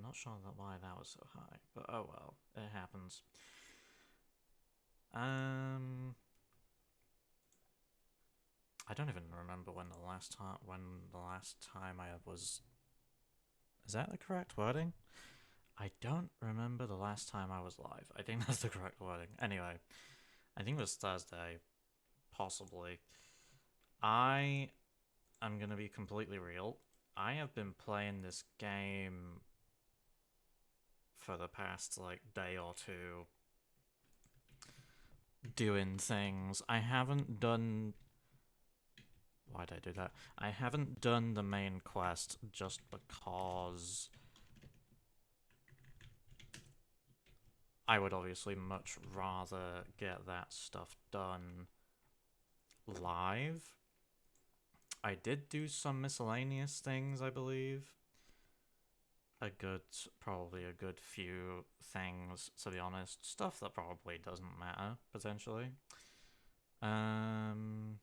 not sure why that was so high, but oh well, it happens. I don't even remember when the last time I was. Is that the correct wording? I don't remember the last time I was live. I think that's the correct wording. Anyway, I think it was Thursday, possibly. I am gonna be completely real. I have been playing this game for the past like day or two, doing things. I haven't done. Why'd I do that? I haven't done the main quest just because I would obviously much rather get that stuff done live. I did do some miscellaneous things, I believe. Probably a good few things, to be honest. Stuff that probably doesn't matter, potentially. Um...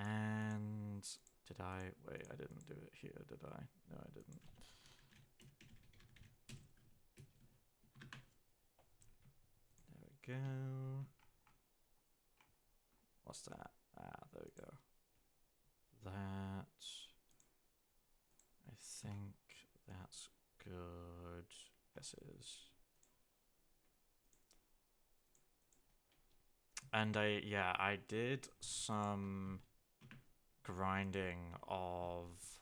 And did I? Wait, I didn't do it here, did I? No, I didn't. There we go. What's that? Ah, there we go. That. I think that's good. Yes, it is. And I did some grinding of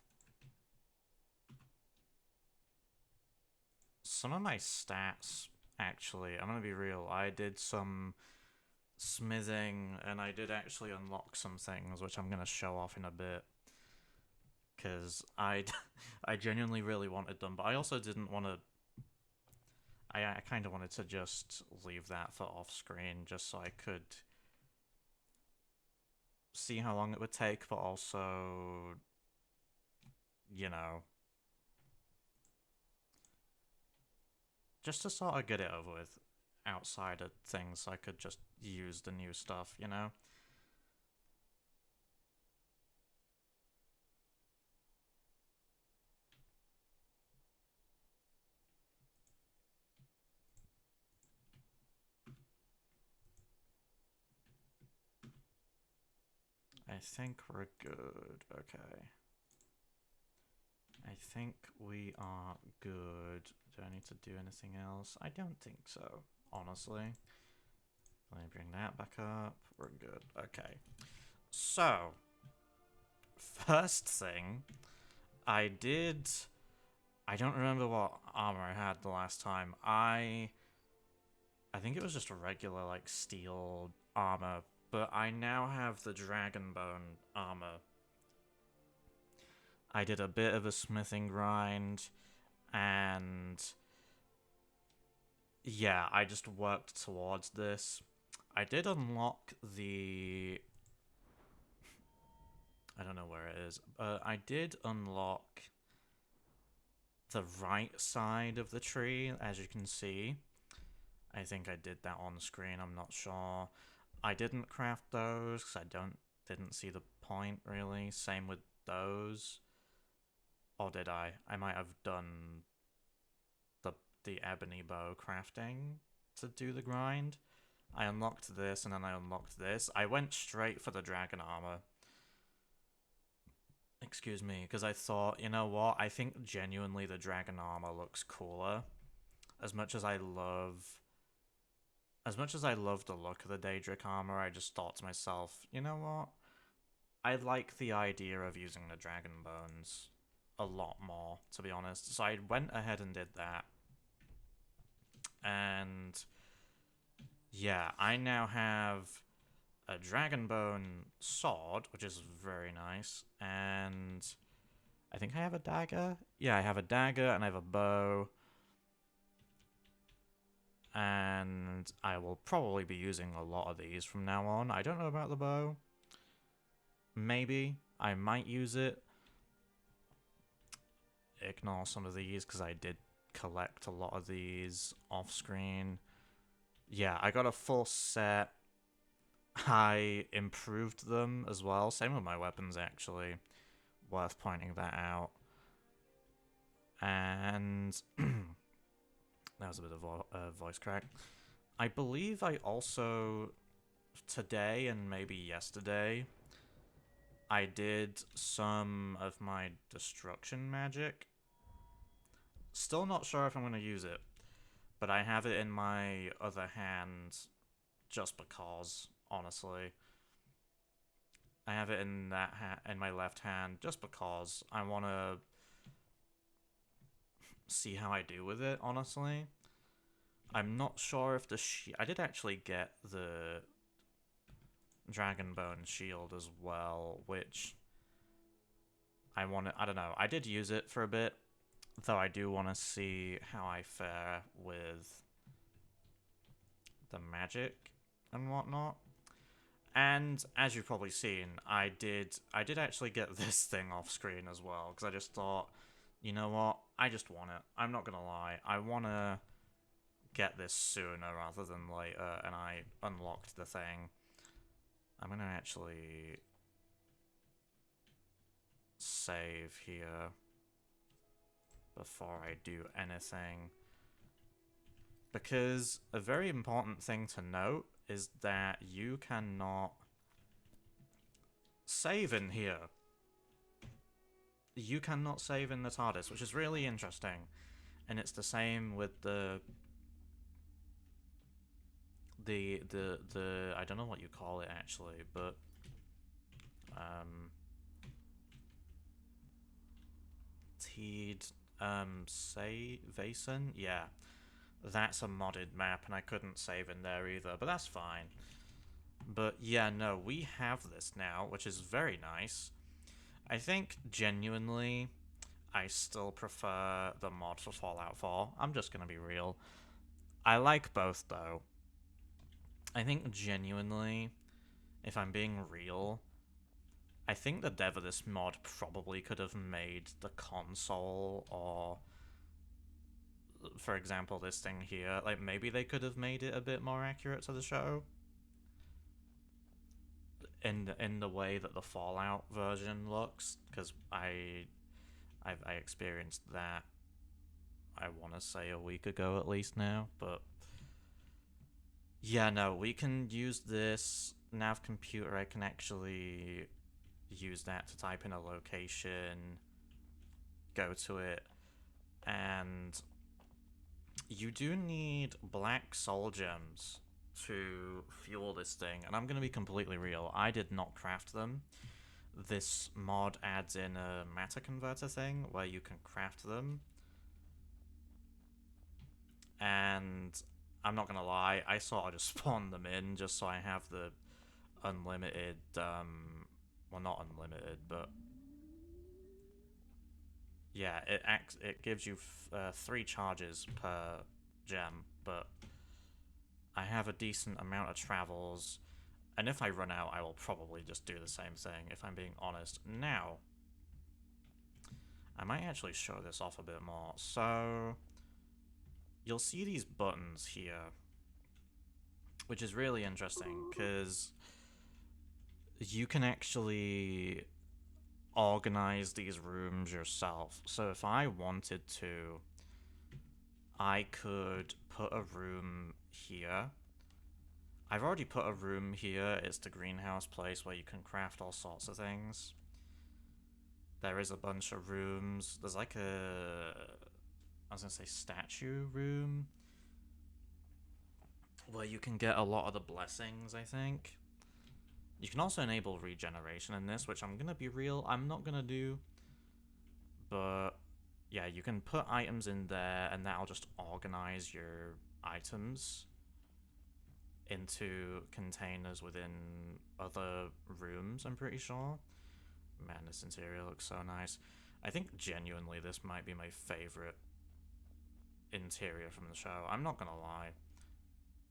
some of my stats, actually. I'm gonna be real. I did some smithing and I did actually unlock some things, which I'm gonna show off in a bit. Because I genuinely really wanted them, but I also didn't want to. I kind of wanted to just leave that for off screen just so I could see how long it would take, but also, you know, just to sort of get it over with outside of things so I could just use the new stuff, you know? I think we're good. Okay. I think we are good. Do I need to do anything else? I don't think so, honestly. Let me bring that back up. We're good. Okay. So, first thing, I did. I don't remember what armor I had the last time. I think it was just a regular, like, steel armor, but I now have the Dragonbone armor. I did a bit of a smithing grind, and yeah, I just worked towards this. I did unlock the... I don't know where it is, but I did unlock the right side of the tree, as you can see. I think I did that on screen, I'm not sure. I didn't craft those because didn't see the point really. Same with those. Or did I? I might have done the ebony bow crafting to do the grind. I unlocked this and then I unlocked this. I went straight for the dragon armor. Excuse me, because I thought, you know what? I think genuinely the dragon armor looks cooler. As much as I love the look of the Daedric armor, I just thought to myself, you know what? I like the idea of using the dragon bones a lot more, to be honest. So I went ahead and did that. And yeah, I now have a dragonbone sword, which is very nice, and I think I have a dagger. Yeah, I have a dagger and I have a bow. And I will probably be using a lot of these from now on. I don't know about the bow. Maybe. I might use it. Ignore some of these because I did collect a lot of these off screen. Yeah, I got a full set. I improved them as well. Same with my weapons, actually. Worth pointing that out. And that was a bit of a voice crack. I believe I also, today and maybe yesterday, I did some of my destruction magic. Still not sure if I'm going to use it, but I have it in my other hand just because, honestly. I have it in that in my left hand just because I want to see how I do with it, honestly. I'm not sure if the I did actually get the Dragonbone shield as well, which I want to, I don't know. I did use it for a bit, though I do want to see how I fare with the magic and whatnot. And as you've probably seen, I did actually get this thing off screen as well, because I just thought, you know what, I just want it. I'm not gonna lie, I want to get this sooner rather than later, and I unlocked the thing. I'm gonna actually save here before I do anything, because a very important thing to note is that you cannot save in here. You cannot save in the TARDIS, which is really interesting. And it's the same with the I don't know what you call it actually, but Teed say Vason? Yeah. That's a modded map and I couldn't save in there either, but that's fine. But yeah, no, we have this now, which is very nice. I think genuinely I still prefer the mod for Fallout 4. I'm just gonna be real. I like both though. I think genuinely, if I'm being real, I think the dev of this mod probably could have made the console, or for example this thing here, like maybe they could have made it a bit more accurate to the show. In the way that the Fallout version looks, because I experienced that, I want to say a week ago at least now, but yeah, no, we can use this nav computer. I can actually use that to type in a location, go to it, and you do need black soul gems to fuel this thing, and I'm going to be completely real, I did not craft them. This mod adds in a matter converter thing where you can craft them, and I'm not gonna lie, I sort of just spawned them in just so I have the unlimited, well, not unlimited, but yeah, it gives you 3 charges per gem, but I have a decent amount of travels, and if I run out, I will probably just do the same thing, if I'm being honest. Now, I might actually show this off a bit more. So, you'll see these buttons here, which is really interesting, because you can actually organize these rooms yourself. So if I wanted to, I could put a room here. I've already put a room here. It's the greenhouse place where you can craft all sorts of things. There is a bunch of rooms. There's like I was gonna say statue room, where you can get a lot of the blessings, I think. You can also enable regeneration in this, which I'm gonna be real, I'm not gonna do. But yeah, you can put items in there and that'll just organize your items into containers within other rooms, I'm pretty sure. Man, this interior looks so nice. I think genuinely this might be my favorite interior from the show. I'm not gonna lie.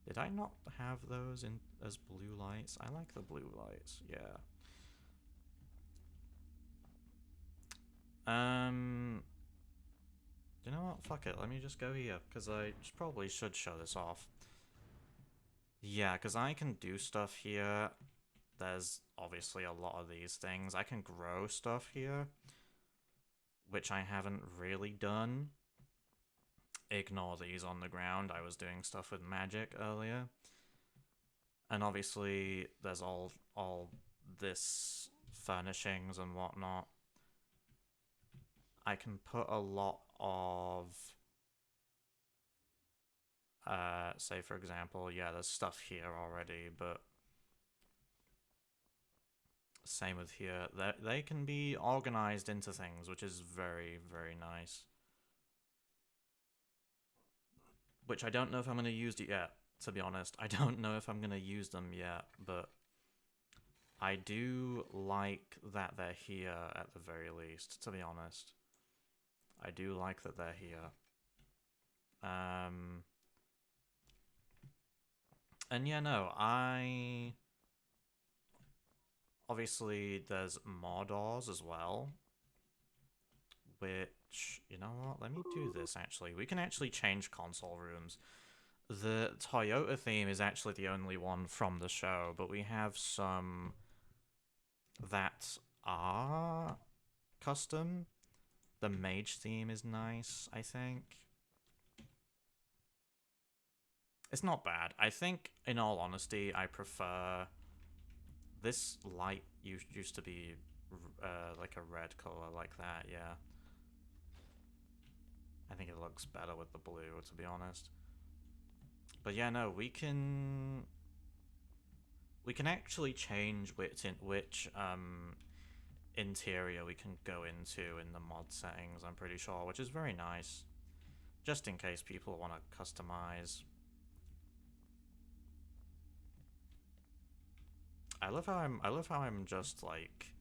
Did I not have those in as blue lights? I like the blue lights, yeah. You know what? Fuck it. Let me just go here, because I probably should show this off. Yeah, because I can do stuff here. There's obviously a lot of these things. I can grow stuff here, which I haven't really done. Ignore these on the ground. I was doing stuff with magic earlier. And obviously there's all this furnishings and whatnot. I can put a lot of say for example, yeah, there's stuff here already, but same with here. They can be organized into things, which is very, very nice. Which I don't know if I'm going to use it yet, to be honest. I don't know if I'm going to use them yet, but I do like that they're here at the very least, to be honest. I do like that they're here. And yeah, no, obviously there's Mordors as well, which, you know what, let me do this actually. We can actually change console rooms. The Toyota theme is actually the only one from the show, but we have some that are custom. The mage theme is nice, I think. It's not bad. I think, in all honesty, I prefer... This light used to be like a red color like that, yeah. I think it looks better with the blue, to be honest. But yeah, no, we can actually change which interior we can go into in the mod settings, I'm pretty sure, which is very nice. Just in case people want to customize. I love how I'm just like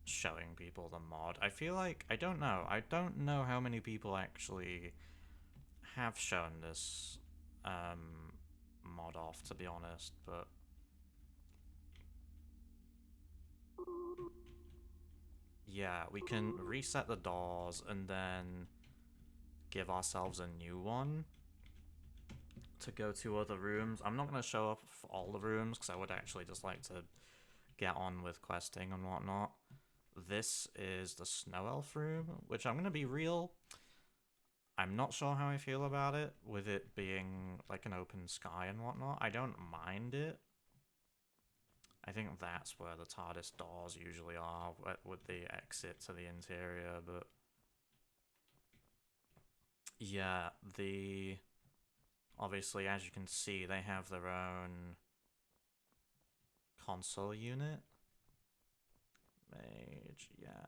showing people the mod. I feel like I don't know how many people actually have shown this mod off, to be honest, but yeah, we can reset the doors and then give ourselves a new one to go to other rooms. I'm not going to show up for all the rooms because I would actually just like to get on with questing and whatnot. This is the Snow Elf room, which I'm going to be real. I'm not sure how I feel about it, with it being like an open sky and whatnot. I don't mind it. I think that's where the TARDIS doors usually are, with the exit to the interior, but... Yeah, obviously, as you can see, they have their own console unit. Mage, yeah.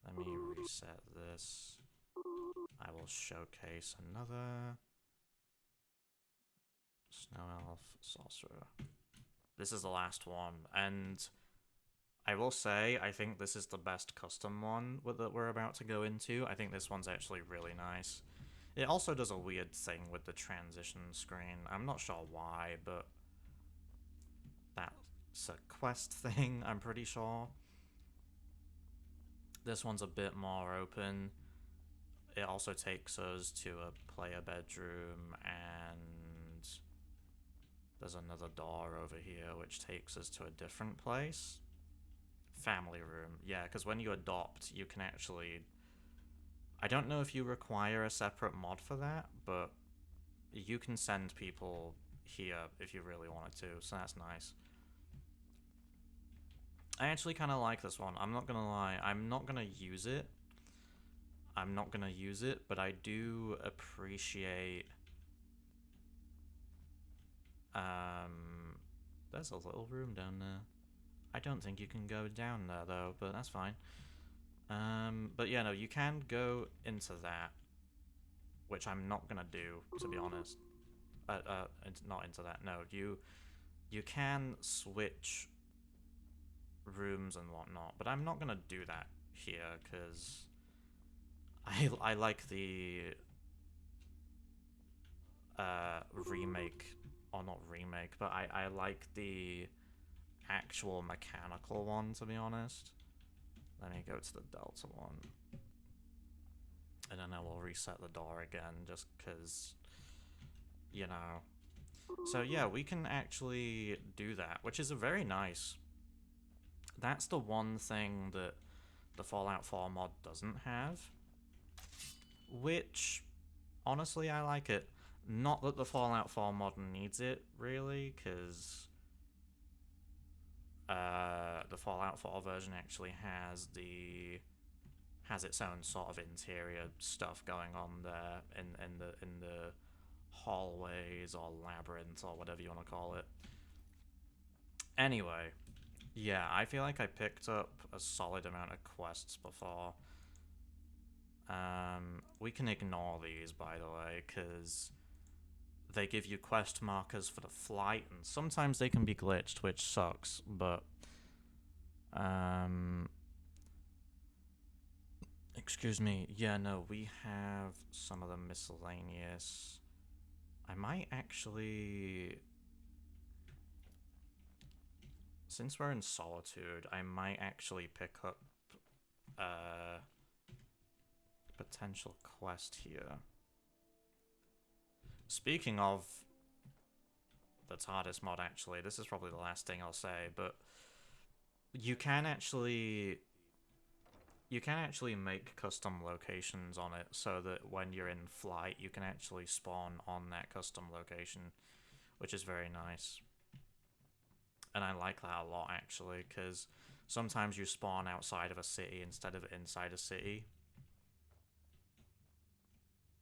Let me reset this. I will showcase another Snow Elf Sorcerer. This is the last one, and I will say, I think this is the best custom one that we're about to go into. I think this one's actually really nice. It also does a weird thing with the transition screen. I'm not sure why, but that's a quest thing, I'm pretty sure. This one's a bit more open. It also takes us to a player bedroom, and there's another door over here which takes us to a different place. Family room. Yeah, because when you adopt, you can actually... I don't know if you require a separate mod for that, but you can send people here if you really wanted to, so that's nice. I actually kind of like this one. I'm not gonna lie. I'm not gonna use it. But I do appreciate... There's a little room down there. I don't think you can go down there, though, but that's fine. But yeah, no, you can go into that, which I'm not gonna do, to be honest. Not into that, no. You can switch rooms and whatnot, but I'm not gonna do that here, because I like the remake, or not remake, but I like the actual mechanical one, to be honest. Let me go to the Delta one. And then I will reset the door again, just because, you know. So yeah, we can actually do that, which is a very nice. That's the one thing that the Fallout 4 mod doesn't have, which honestly I like it. Not that the Fallout 4 mod needs it really, because the Fallout 4 version actually has its own sort of interior stuff going on there in the hallways or labyrinth or whatever you want to call it. Anyway, yeah, I feel like I picked up a solid amount of quests before. We can ignore these, by the way, because they give you quest markers for the flight, and sometimes they can be glitched, which sucks, but excuse me. Yeah, no, we have some of the miscellaneous. I might actually, since we're in Solitude, I might actually pick up a potential quest here. Speaking of the TARDIS mod, actually, this is probably the last thing I'll say, but you can actually make custom locations on it so that when you're in flight, you can actually spawn on that custom location, which is very nice. And I like that a lot, actually, because sometimes you spawn outside of a city instead of inside a city.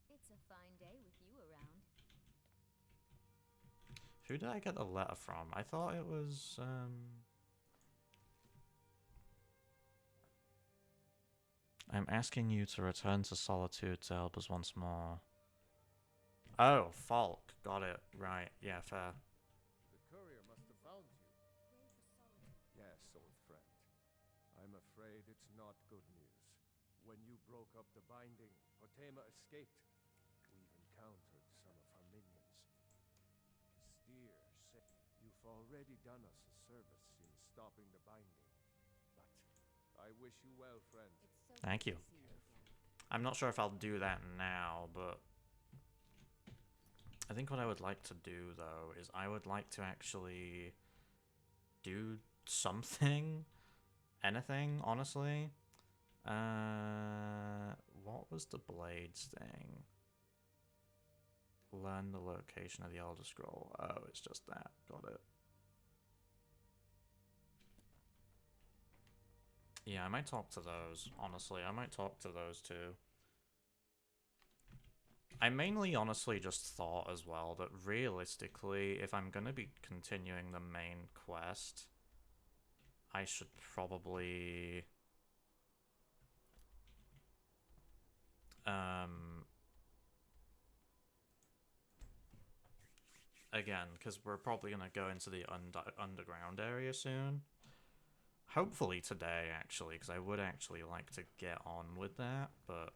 It's a fine day with you around. Who did I get the letter from? I thought it was, I'm asking you to return to Solitude to help us once more. Oh, Falk. Got it. Right. Yeah, fair. The courier must have found you. Pray for solitude. Yes, old friend. I'm afraid it's not good news. When you broke up the binding, Potema escaped. We've encountered some of her minions. Steer said you've already done us a service in stopping the binding. But I wish you well, friend. It's so Thank good you. to see you again. I'm not sure if I'll do that now, but I think what I would like to do, though, is I would like to actually do something. Anything, honestly. What was the blades thing? Learn the location of the Elder Scroll. Oh, it's just that. Got it. Yeah, I might talk to those, honestly. I might talk to those too. I mainly honestly just thought as well that realistically, if I'm gonna be continuing the main quest, I should probably again, because we're probably gonna go into the underground area soon. Hopefully today, actually, because I would actually like to get on with that, but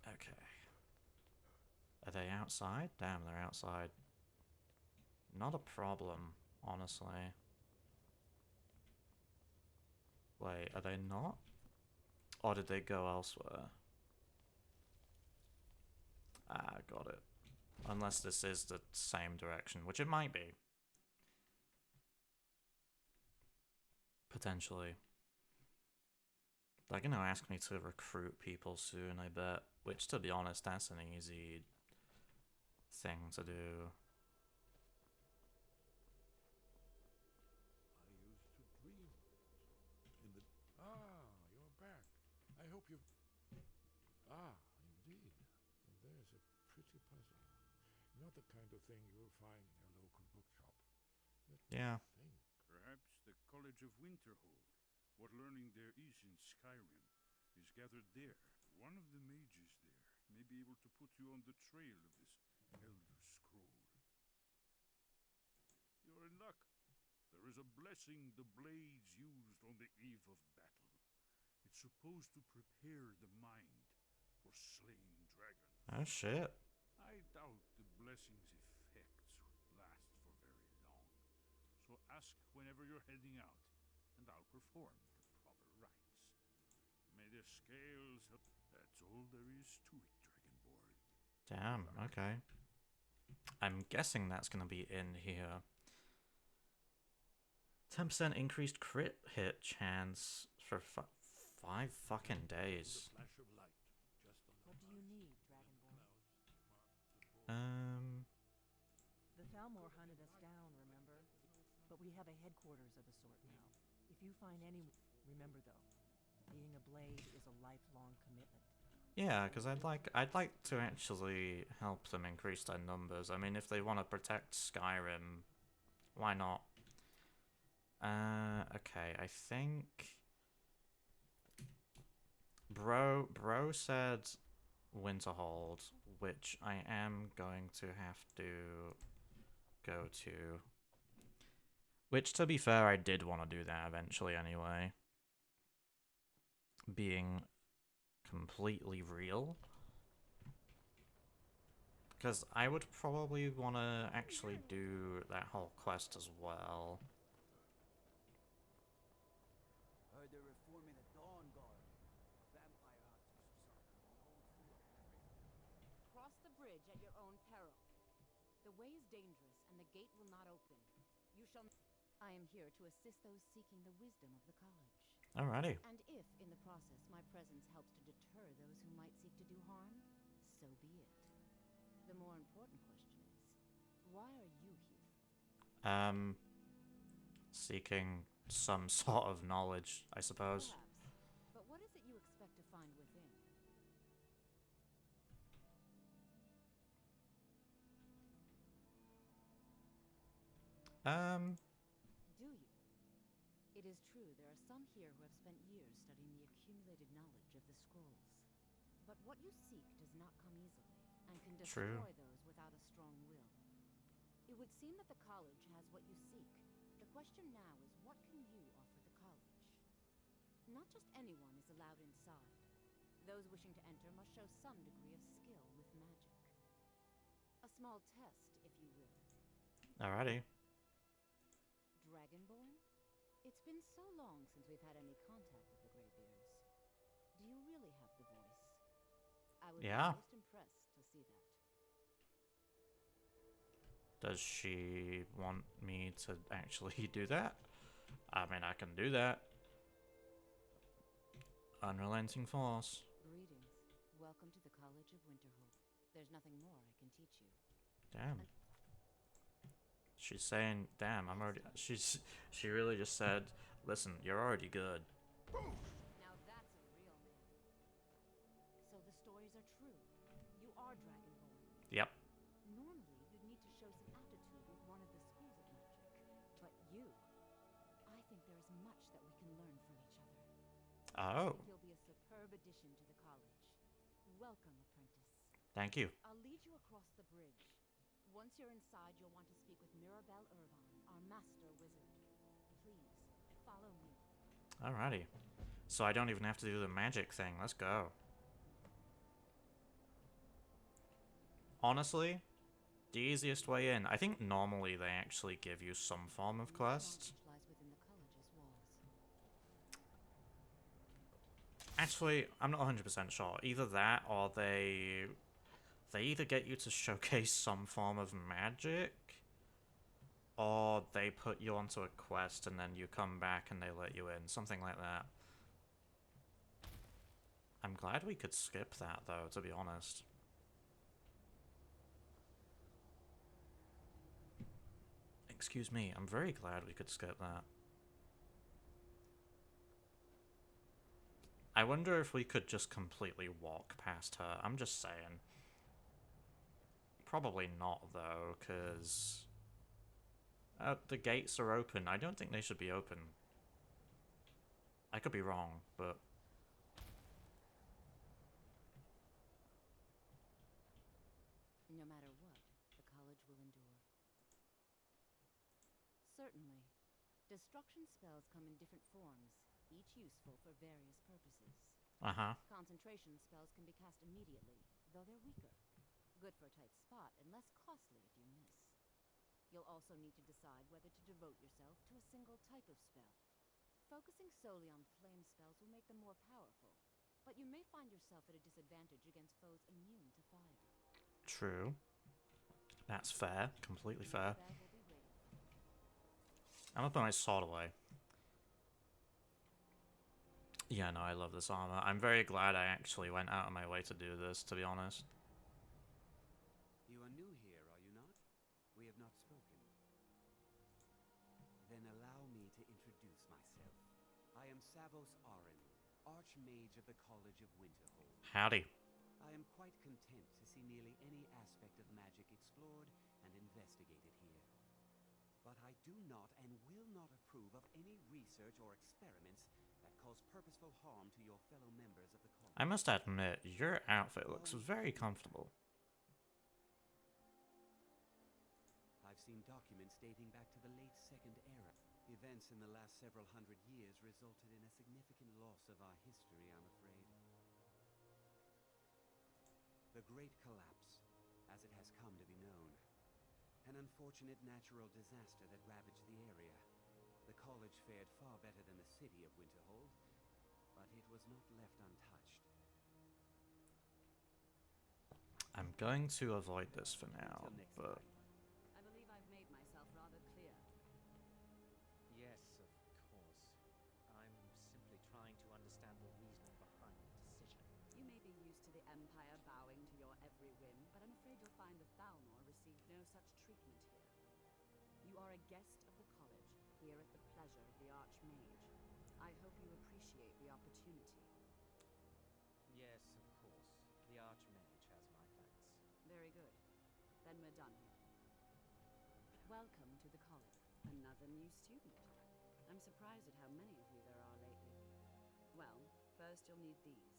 okay. Are they outside? Damn, they're outside. Not a problem, honestly. Wait, are they not? Or did they go elsewhere? Ah, got it. Unless this is the same direction, which it might be. Potentially. They're gonna ask me to recruit people soon, I bet. Which, to be honest, that's an easy thing to do. I used to dream of it. In the you're back. I hope you. Indeed. And there's a pretty puzzle. Not the kind of thing you'll find in your local bookshop. Let me Yeah. think. Perhaps the College of Winterhold. What learning there is in Skyrim is gathered there. One of the mages there may be able to put you on the trail of this Elder Scroll. You're in luck. There is a blessing the blades used on the eve of battle. It's supposed to prepare the mind for slaying dragons. Oh shit. I doubt the blessing's effects last for very long. So ask whenever you're heading out, and I'll perform the proper rites. May the scales help. That's all there is to it, Dragonborn. Damn, okay. I'm guessing that's gonna be in here. 10% increased crit hit chance for 5 fucking days. The flash of light, just on the What do you horizon. need, When Dragonborn? clouds mark the border. The Thalmor hunted us down, remember? But we have a headquarters of a sort now. If you find any... Remember, though, being a blade is a lifelong commitment. Yeah, because I'd like to actually help them increase their numbers. I mean, if they want to protect Skyrim, why not? Okay, I think Bro said Winterhold, which I am going to have to go to. Which, to be fair, I did want to do that eventually anyway. Being completely real. Because I would probably want to actually do that whole quest as well. Heard they're reforming the Dawn Guard. Vampire hunters or something on the old fort. Cross the bridge at your own peril. The way is dangerous, and the gate will not open. You shall... I am here to assist those seeking the wisdom of the college. Alrighty. And if, in the process, my presence helps to deter those who might seek to do harm, so be it. The more important question is, why are you here? Seeking some sort of knowledge, I suppose. Perhaps. But what is it you expect to find within? Do you? It is true, there are some here who have spent years studying the accumulated knowledge of the scrolls. But what you seek does not come easily, and can destroy True. those without a strong will. It would seem that the college has what you seek. The question now is, what can you offer the college? Not just anyone is allowed inside. Those wishing to enter must show some degree of skill with magic. A small test, if you will. Alrighty. Dragonborn? It's been so long since we've had any contact with the Greybeards. Do you really have the voice? I would Yeah. be most impressed to see that. Does she want me to actually do that? I mean, I can do that. Unrelenting force. Greetings. Welcome to the College of Winterhold. There's nothing more I can teach you. Damn. She's saying, damn, I'm already... She really just said, listen, you're already good. Now that's a real man. So the stories are true. You are Dragonborn. Yep. Normally, you'd need to show some aptitude with one of the schools of magic. But you... I think there is much that we can learn from each other. I Oh, think you'll be a superb addition to the college. Welcome, apprentice. thank you. I'll lead you across the bridge. Once you're inside, you'll want to speak with Mirabelle Irvine, our master wizard. Please, follow me. Alrighty. So I don't even have to do the magic thing. Let's go. Honestly, the easiest way in. I think normally they actually give you some form of quest. Knowledge lies within the college's walls. Actually, I'm not 100% sure. Either that or they either get you to showcase some form of magic, or they put you onto a quest and then you come back and they let you in. Something like that. I'm glad we could skip that, though, to be honest. Excuse me, I'm very glad we could skip that. I wonder if we could just completely walk past her. I'm just saying. Probably not, though, because... the gates are open. I don't think they should be open. I could be wrong, but... No matter what, the college will endure. Certainly. Destruction spells come in different forms, each useful for various purposes. Uh-huh. Concentration spells can be cast immediately, though they're weaker. Good for a tight spot, and less costly if you miss. You'll also need to decide whether to devote yourself to a single type of spell. Focusing solely on flame spells will make them more powerful, but you may find yourself at a disadvantage against foes immune to fire. True. That's fair. Completely Your fair. bed will be waiting for you. I'm gonna put my sword away. Yeah, no, I love this armor. I'm very glad I actually went out of my way to do this, to be honest. You are new here, are you not? We have not spoken. Then allow me to introduce myself. I am Savos Arin, Archmage of the College of Winterhold. Howdy. I am quite content to see nearly any aspect of magic explored and investigated here. But I do not and will not approve of any research or experiments that cause purposeful harm to your fellow members of the college. I must admit, your outfit looks very comfortable. I've seen documents dating back to the late Second Era. Events in the last several hundred years resulted in a significant loss of our history, I'm afraid. The Great Collapse, as it has come to be known. An unfortunate natural disaster that ravaged the area. The college fared far better than the city of Winterhold, but it was not left untouched. I'm going to avoid this for now, Until next but... time. I believe I've made myself rather clear. Yes, of course. I'm simply trying to understand the reasoning behind the decision. You may be used to the Empire bowing to your every whim, but I'm afraid you'll find the Thalmor received no such treatment here. You are a guest of the college, here at the pleasure of the Archmage. I hope you appreciate the opportunity. Yes, of course. The Archmage has my thanks. Very good. Then we're done here. Welcome to the college. Another new student. I'm surprised at how many of you there are lately. Well, first you'll need these.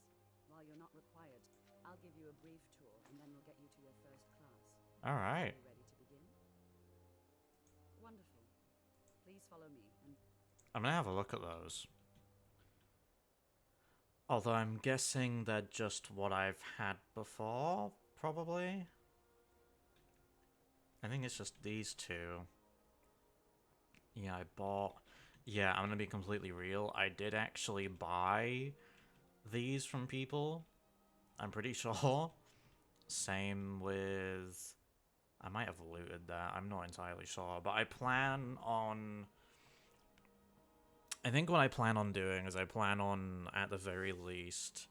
While you're not required, I'll give you a brief tour, and then we'll get you to your first class. Alright. Are you ready to begin? Wonderful. Please follow me, and I'm gonna have a look at those. Although I'm guessing they're just what I've had before, probably. I think it's just these two. Yeah, I bought... Yeah, I'm gonna be completely real. I did actually buy these from people. I'm pretty sure. Same with... I might have looted that. I'm not entirely sure. But I plan on... I think what I plan on doing is I plan on, at the very least,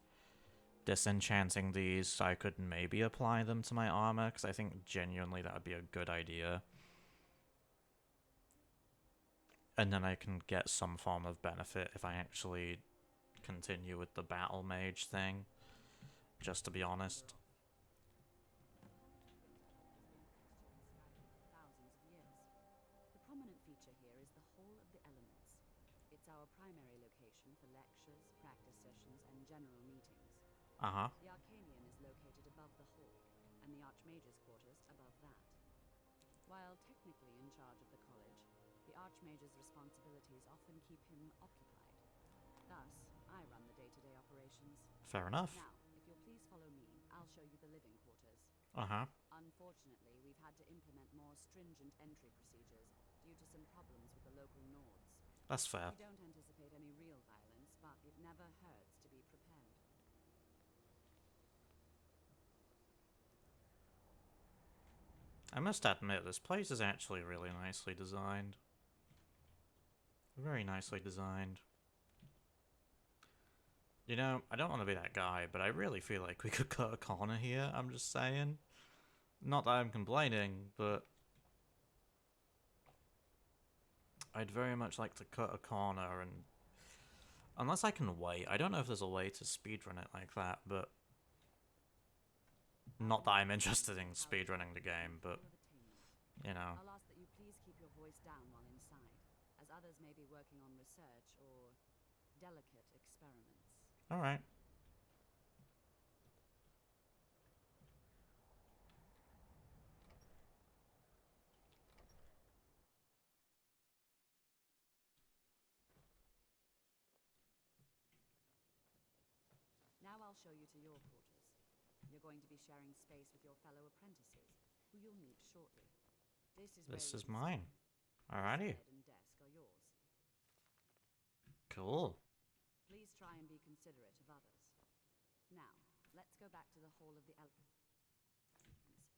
disenchanting these so I could maybe apply them to my armor, because I think genuinely that would be a good idea. And then I can get some form of benefit if I actually continue with the battle mage thing, just to be honest. The College of Winterhold has been a fixture in Skyrim for thousands of years. The prominent feature here is the Hall of the Elements. It's our primary location for lectures, practice sessions, and general meetings. Uh-huh. The Arcanium is located above the hall, and the Archmage's quarters above that. While technically in charge of the college, the Archmage's responsibilities often keep him occupied. Thus, I run the day-to-day operations. Fair enough. Now, if you'll please follow me, I'll show you the living quarters. Uh-huh. Unfortunately, we've had to implement more stringent entry procedures due to some problems with the local Nords. That's fair. We don't anticipate any real violence, but it never hurts to be prepared. I must admit, this place is actually really nicely designed. Very nicely designed. You know, I don't want to be that guy, but I really feel like we could cut a corner here, I'm just saying. Not that I'm complaining, but... I'd very much like to cut a corner and... Unless I can wait. I don't know if there's a way to speedrun it like that, but... Not that I'm interested in speedrunning the game, but... You know. I'll ask that you please keep your voice down while inside, as others may be working on research or delicate experiments. Alright. Now I'll show you to your quarters. You're going to be sharing space with your fellow apprentices, who you'll meet shortly. This is This where is you can mine. study. Alrighty. Bed and desk are yours. Cool. Please try and be considerate of others. Now, let's go back to the Hall of the Elders,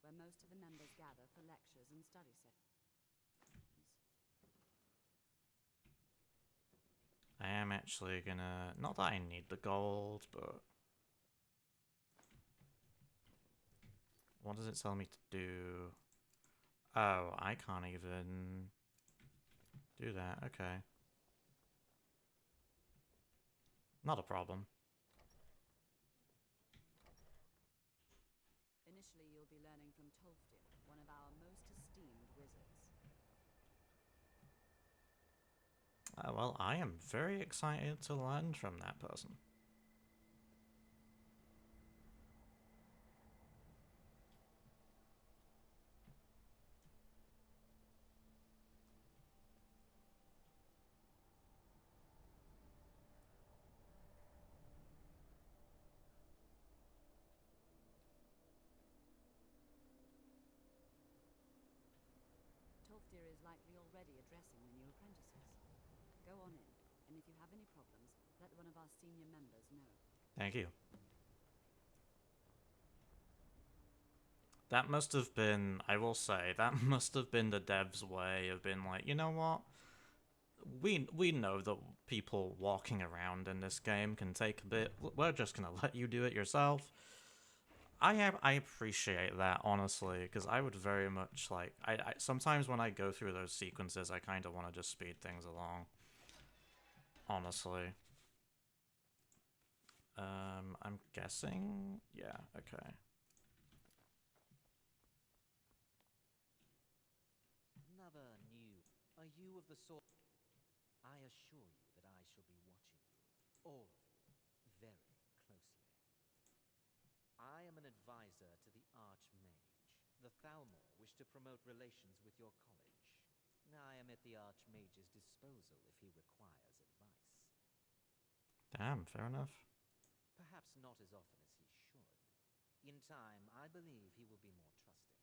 where most of the members gather for lectures and study sessions. I am actually gonna... Not that I need the gold, but... What does it tell me to do? Oh, I can't even do that. Okay. Not a problem. Initially, you'll be learning from Tolfdir, one of our most esteemed wizards. Well, I am very excited to learn from that person. Tolfdir is likely already addressing the new apprentices. Go on in, and if you have any problems, let one of our senior members know. Thank you. That must have been, I will say, that must have been the devs' way of being like, you know what? We know that people walking around in this game can take a bit. We're just gonna let you do it yourself. I appreciate that, honestly, because I would very much like... I sometimes when I go through those sequences, I kind of want to just speed things along. Honestly. I'm guessing... Yeah, okay. Another new. Are you of the sort? I assure you that I shall be watching you, all of you, very closely. I am an advisor to the Archmage. The Thalmor wish to promote relations with your college. I am at the Archmage's disposal if he requires advice. Damn, fair enough. Perhaps not as often as he should. In time, I believe he will be more trusting.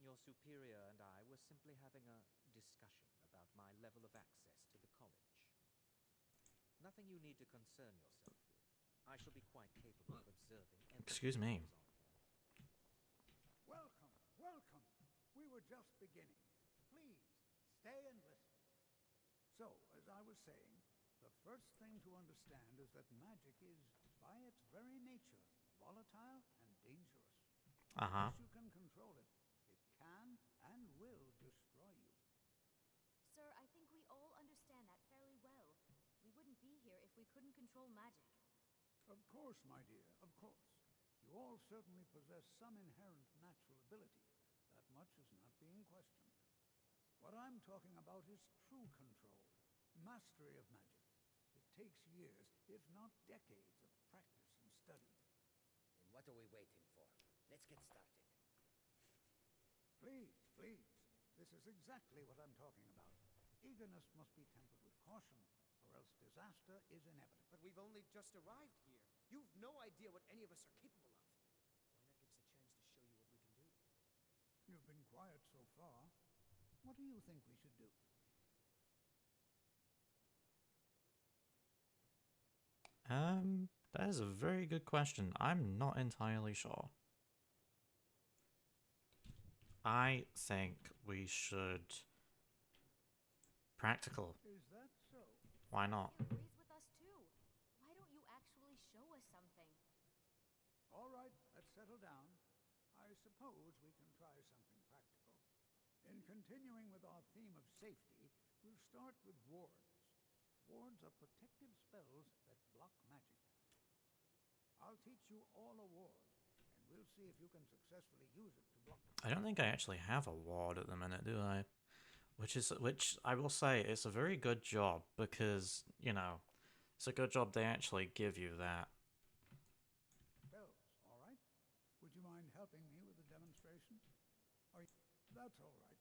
Your superior and I were simply having a discussion about my level of access to the college. Nothing you need to concern yourself with. I shall be quite capable of observing everything Excuse me. that goes on here. Welcome, welcome. We were just beginning. Please, stay and listen. So, as I was saying, the first thing to understand is that magic is, by its very nature, volatile and dangerous. Uh-huh. Unless you can control it, it can and will destroy you. Sir, I think we all understand that fairly well. We wouldn't be here if we couldn't control magic. Of course, my dear, of course. You all certainly possess some inherent natural ability. That much is not being questioned. What I'm talking about is true control, mastery of magic. It takes years, if not decades, of practice and study. Then what are we waiting for? Let's get started. Please, please. This is exactly what I'm talking about. Eagerness must be tempered with caution, or else disaster is inevitable. But we've only just arrived here. You've no idea what any of us are capable of. Why not give us a chance to show you what we can do? You've been quiet so far. What do you think we should do? That is a very good question. I'm not entirely sure. I think we should... Practical. Is that so? Why not? He agrees with us too. Why don't you actually show us something? All right, let's settle down. I suppose we can try something practical. In continuing with our theme of safety, we'll start with wards. Wards are protective spells that block magic. I'll teach you all a ward, and we'll see if you can successfully use it to block. I don't think I actually have a ward at the minute, do I? Which I will say, it's a very good job because, you know, it's a good job they actually give you that. Spells, all right? Would you mind helping me with the demonstration? That's all right.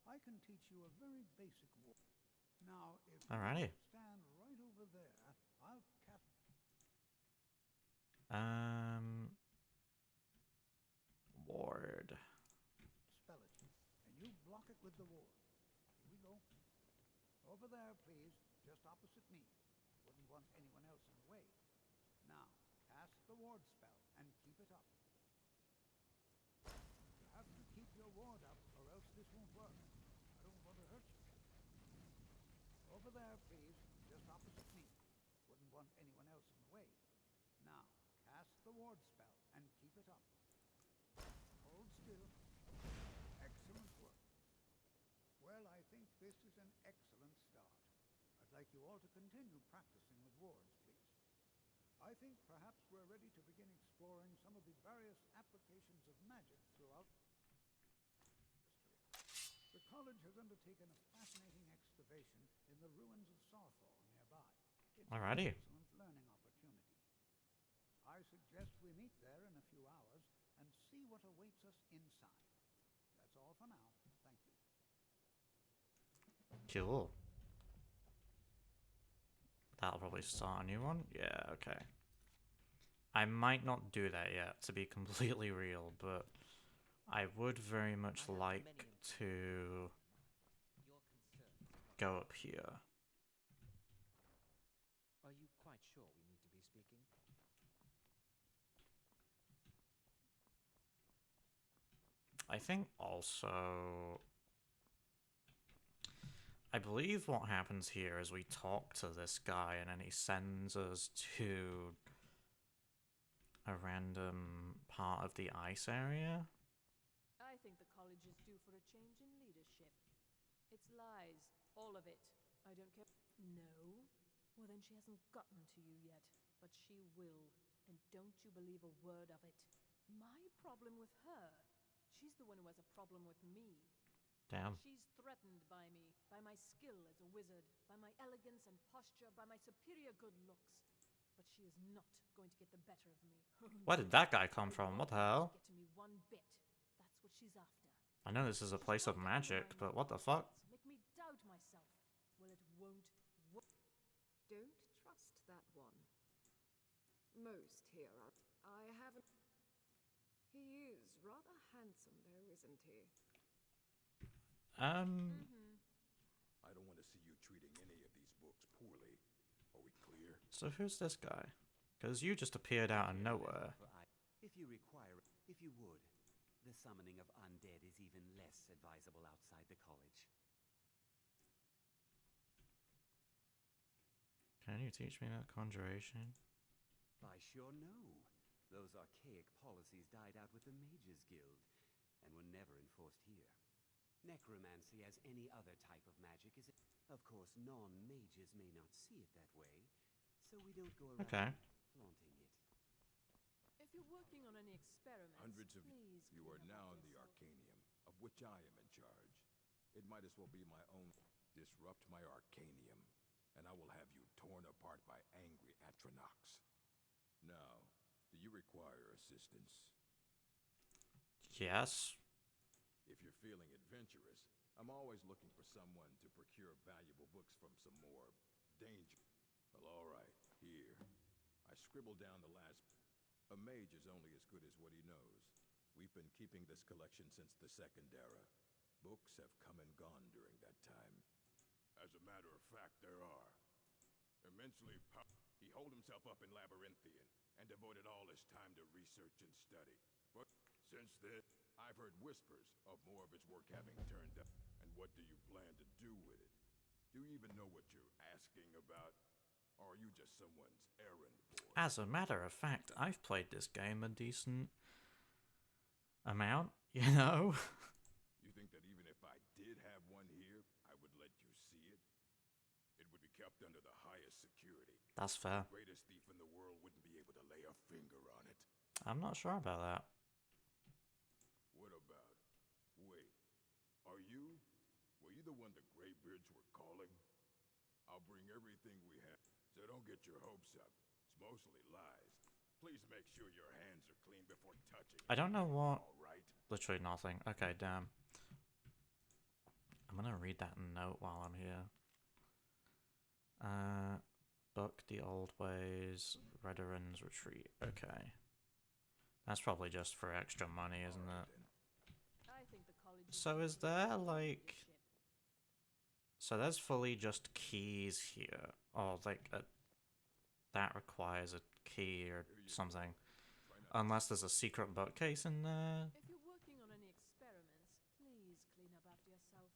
I can teach you a very basic ward. Now, if Alrighty. you stand right over there, I'll cap... Ward. spell it, and you block it with the ward. Here we go. Over there, please. just opposite me. Wouldn't want anyone else in the way. Now, cast the ward spell and keep it up. You have to keep your ward up, or else this won't work. I don't want to hurt you. Over there, please, just opposite me. Wouldn't want anyone else in the way. Now, cast the ward spell and keep it up. Hold still. Excellent work. Well, I think this is an excellent start. I'd like you all to continue practicing with wards, please. I think perhaps we're ready to begin exploring some of the various applications of magic throughout history. The college has undertaken a fascinating excavation in the ruins of Sarthor nearby. It's Alrighty. an excellent learning opportunity. I suggest we meet there in a few hours and see what awaits us inside. That's all for now. Thank you. Cool. That'll probably start a new one. Yeah, okay. I might not do that yet, to be completely real, but I would very much like to go up here. Are you quite sure we need to be speaking? I think also, I believe what happens here is we talk to this guy and then he sends us to a random part of the ice area. I think the college is due for a change in leadership. It's lies, all of it. I don't care. No? Well, then she hasn't gotten to you yet, but she will. And don't you believe a word of it. My problem with her? She's the one who has a problem with me. Damn. She's threatened by me, by my skill as a wizard, by my elegance and posture, by my superior good looks. But she is not going to get the better of me. Where did that guy come from? What the hell? Get to me one bit. That's what she's after. I know this is a place of magic, but what the fuck? Make me doubt myself. Well, it won't work. Don't trust that one. Most here are... I haven't... He is rather handsome, though, isn't he? I don't want to see you treating any of these books poorly. Are we clear? So who's this guy? Because you just appeared out of nowhere. If you would, the summoning of undead is even less advisable outside the college. Can you teach me that conjuration? Why, sure no. Those archaic policies died out with the Mages Guild, and were never enforced here. Necromancy, as any other type of magic, is... Of course, non-mages may not see it that way, so we don't go around flaunting it. If you're working on any experiments, Hundreds of please you are now in the Arcanium, of which I am in charge. It might as well be my own. Disrupt my Arcanium, and I will have you torn apart by angry Atronachs. Now, do you require assistance? Yes. If you're feeling adventurous, I'm always looking for someone to procure valuable books from some more danger. Well, all right, here. I scribbled down the last... A mage is only as good as what he knows. We've been keeping this collection since the Second Era. Books have come and gone during that time. As a matter of fact, there are. Immensely He holed himself up in Labyrinthian and devoted all his time to research and study. But since then, I've heard whispers of more of his work having turned up. And what do you plan to do with it? Do you even know what you're asking about? Or are you just someone's errand boy? As a matter of fact, I've played this game a decent amount, you know? You think that even if I did have one here, I would let you see it? It would be kept under the highest security. That's fair. The greatest thief in the world wouldn't be able to lay a finger on it. I'm not sure about that. What about... Wait. Are you... Were you the one the Greybeards were calling? I'll bring everything we have, so don't get your hopes up. It's mostly lies. Please make sure your hands are clean before touching it. I don't know what... All right? Literally nothing. Okay, damn. I'm gonna read that note while I'm here. Book the old ways, Rederin's retreat. Okay. That's probably just for extra money, isn't it? I think the college So is there, like, So there's fully just keys here. Oh, like that requires a key or something. Unless there's a secret bookcase in there. If you're working on any experiments, please clean up after yourself.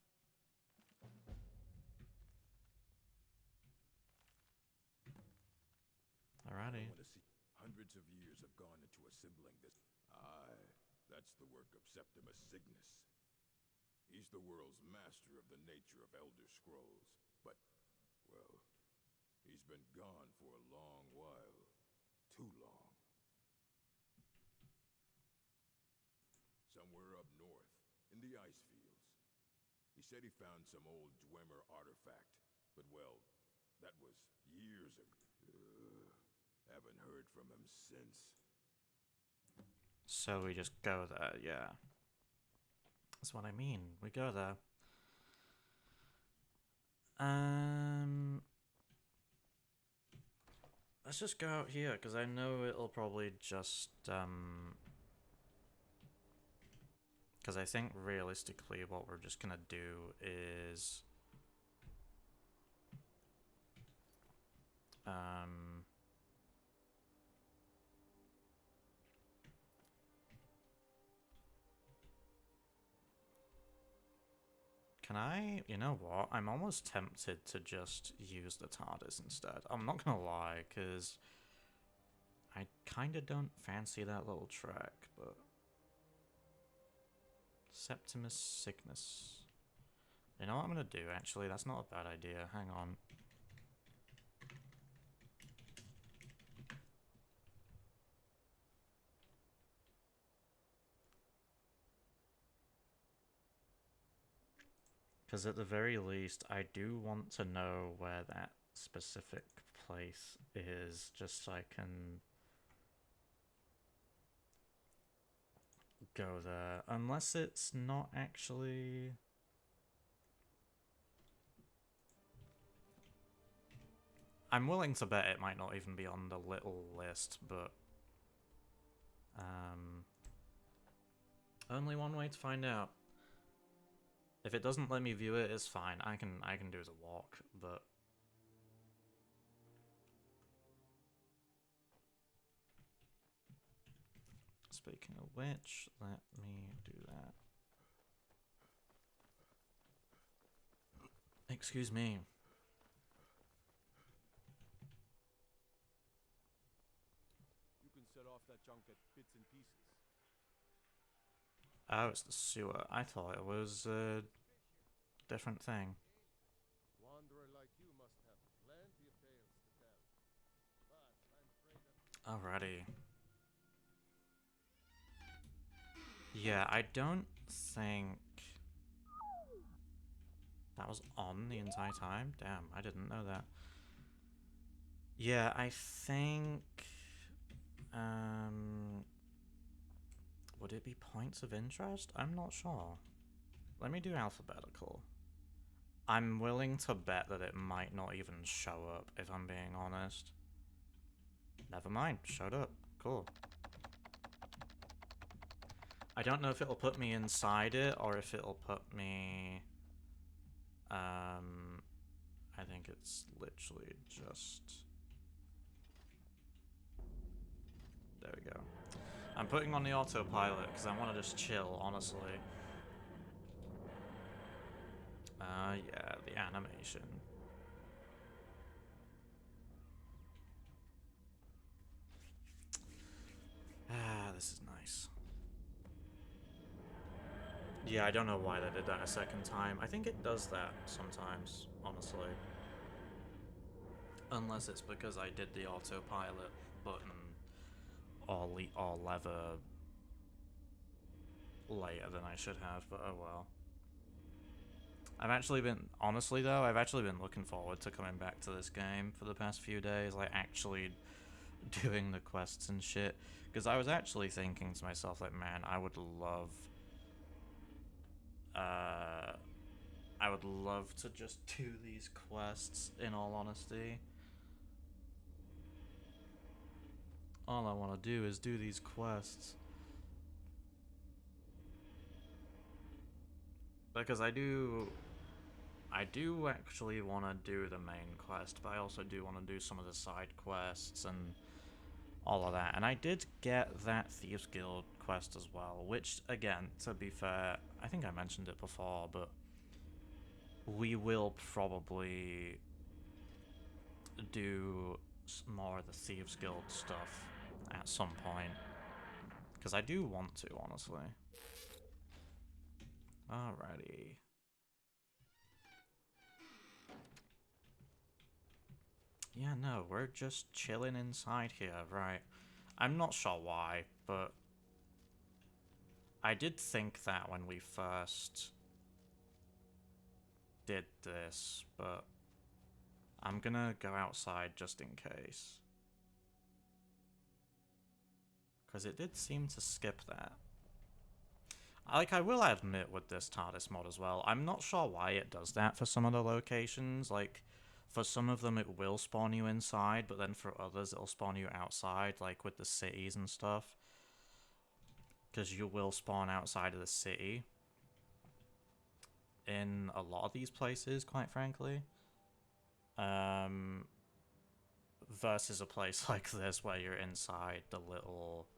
Alrighty. I want to see. Hundreds of years have gone into assembling this. Aye, that's the work of Septimus Cygnus. He's the world's master of the nature of Elder Scrolls. But, well, he's been gone for a long while. Too long. Somewhere up north, in the ice fields. He said he found some old Dwemer artifact. But, well, that was years ago. Haven't heard from him since. So we just go there, yeah. That's what I mean. We go there. Let's just go out here, because I know it'll probably just, because I think realistically what we're just gonna do is... Can I? You know what? I'm almost tempted to just use the TARDIS instead. I'm not gonna lie, because I kinda don't fancy that little track, but... Septimus Cygnus. You know what I'm gonna do, actually? That's not a bad idea. Hang on. Because at the very least, I do want to know where that specific place is, just so I can go there. Unless it's not actually... I'm willing to bet it might not even be on the little list, but... only one way to find out. If it doesn't let me view it, it's fine. I can do the walk, but... Speaking of which, let me do that. Excuse me. You can set off that junk at bits and pieces. Oh, it's the sewer. I thought it was a different thing. Wanderer like you must have plenty of tales to tell. But I'm afraid Alrighty. Yeah, I don't think that was on the entire time. Damn, I didn't know that. Yeah, I think... would it be points of interest? I'm not sure. Let me do alphabetical. I'm willing to bet that it might not even show up, if I'm being honest. Never mind, showed up. Cool. I don't know if it'll put me inside it, or if it'll put me... I think it's literally just... There we go. I'm putting on the autopilot, because I want to just chill, honestly. Yeah, the animation. Ah, this is nice. Yeah, I don't know why they did that a second time. I think it does that sometimes, honestly. Unless it's because I did the autopilot button or lever later than I should have, but oh well. I've actually been, honestly though, I've actually been looking forward to coming back to this game for the past few days, like actually doing the quests and shit. Because I was actually thinking to myself, like, man, I would love to just do these quests, in all honesty. All I want to do is do these quests. Because I do I do actually want to do the main quest, but I also do want to do some of the side quests and all of that. And I did get that Thieves Guild quest as well, which, again, to be fair, I think I mentioned it before, but we will probably do more of the Thieves Guild stuff at some point. Because I do want to, honestly. Alrighty. Yeah, no, we're just chilling inside here, right? I'm not sure why, but I did think that when we first did this, but I'm gonna go outside just in case. Because it did seem to skip that. Like, I will admit with this TARDIS mod as well, I'm not sure why it does that for some of the locations. Like, for some of them it will spawn you inside, but then for others it'll spawn you outside, like with the cities and stuff. Because you will spawn outside of the city in a lot of these places, quite frankly. Versus a place like this where you're inside the little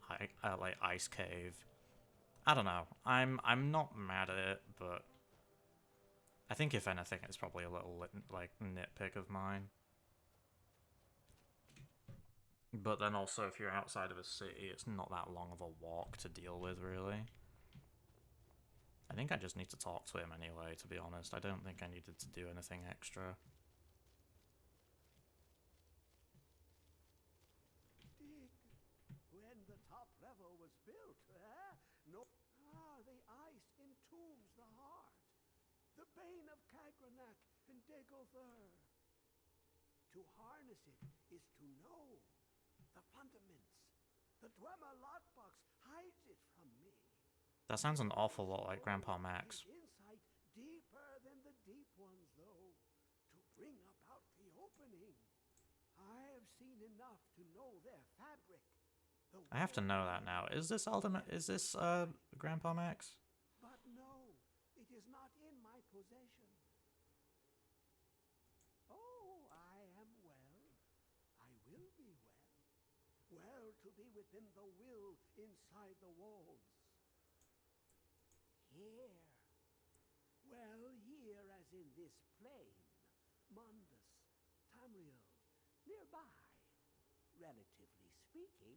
like ice cave. I don't know. I'm not mad at it, but I think if anything, it's probably a little like nitpick of mine. But then also, if you're outside of a city, it's not that long of a walk to deal with, really. I think I just need to talk to him anyway, to be honest. I don't think I needed to do anything extra. Dig. When the top level was built, no. The ice entombs the heart. The bane of Kagranak and Degother. To harness it is to know the fundaments. The Dwemer lockbox hides it from me. That sounds an awful lot like Grandpa Max. Insight deeper than the deep ones, though, to bring about the opening. I have seen enough to know their fabric. I have to know that now. Is this Ultimate? Is this Grandpa Max? But no, it is not in my possession. Oh, I am well. I will be well. Well to be within the will inside the walls. Here. Well, here as in this plain. Mundus, Tamriel, nearby. Relatively speaking.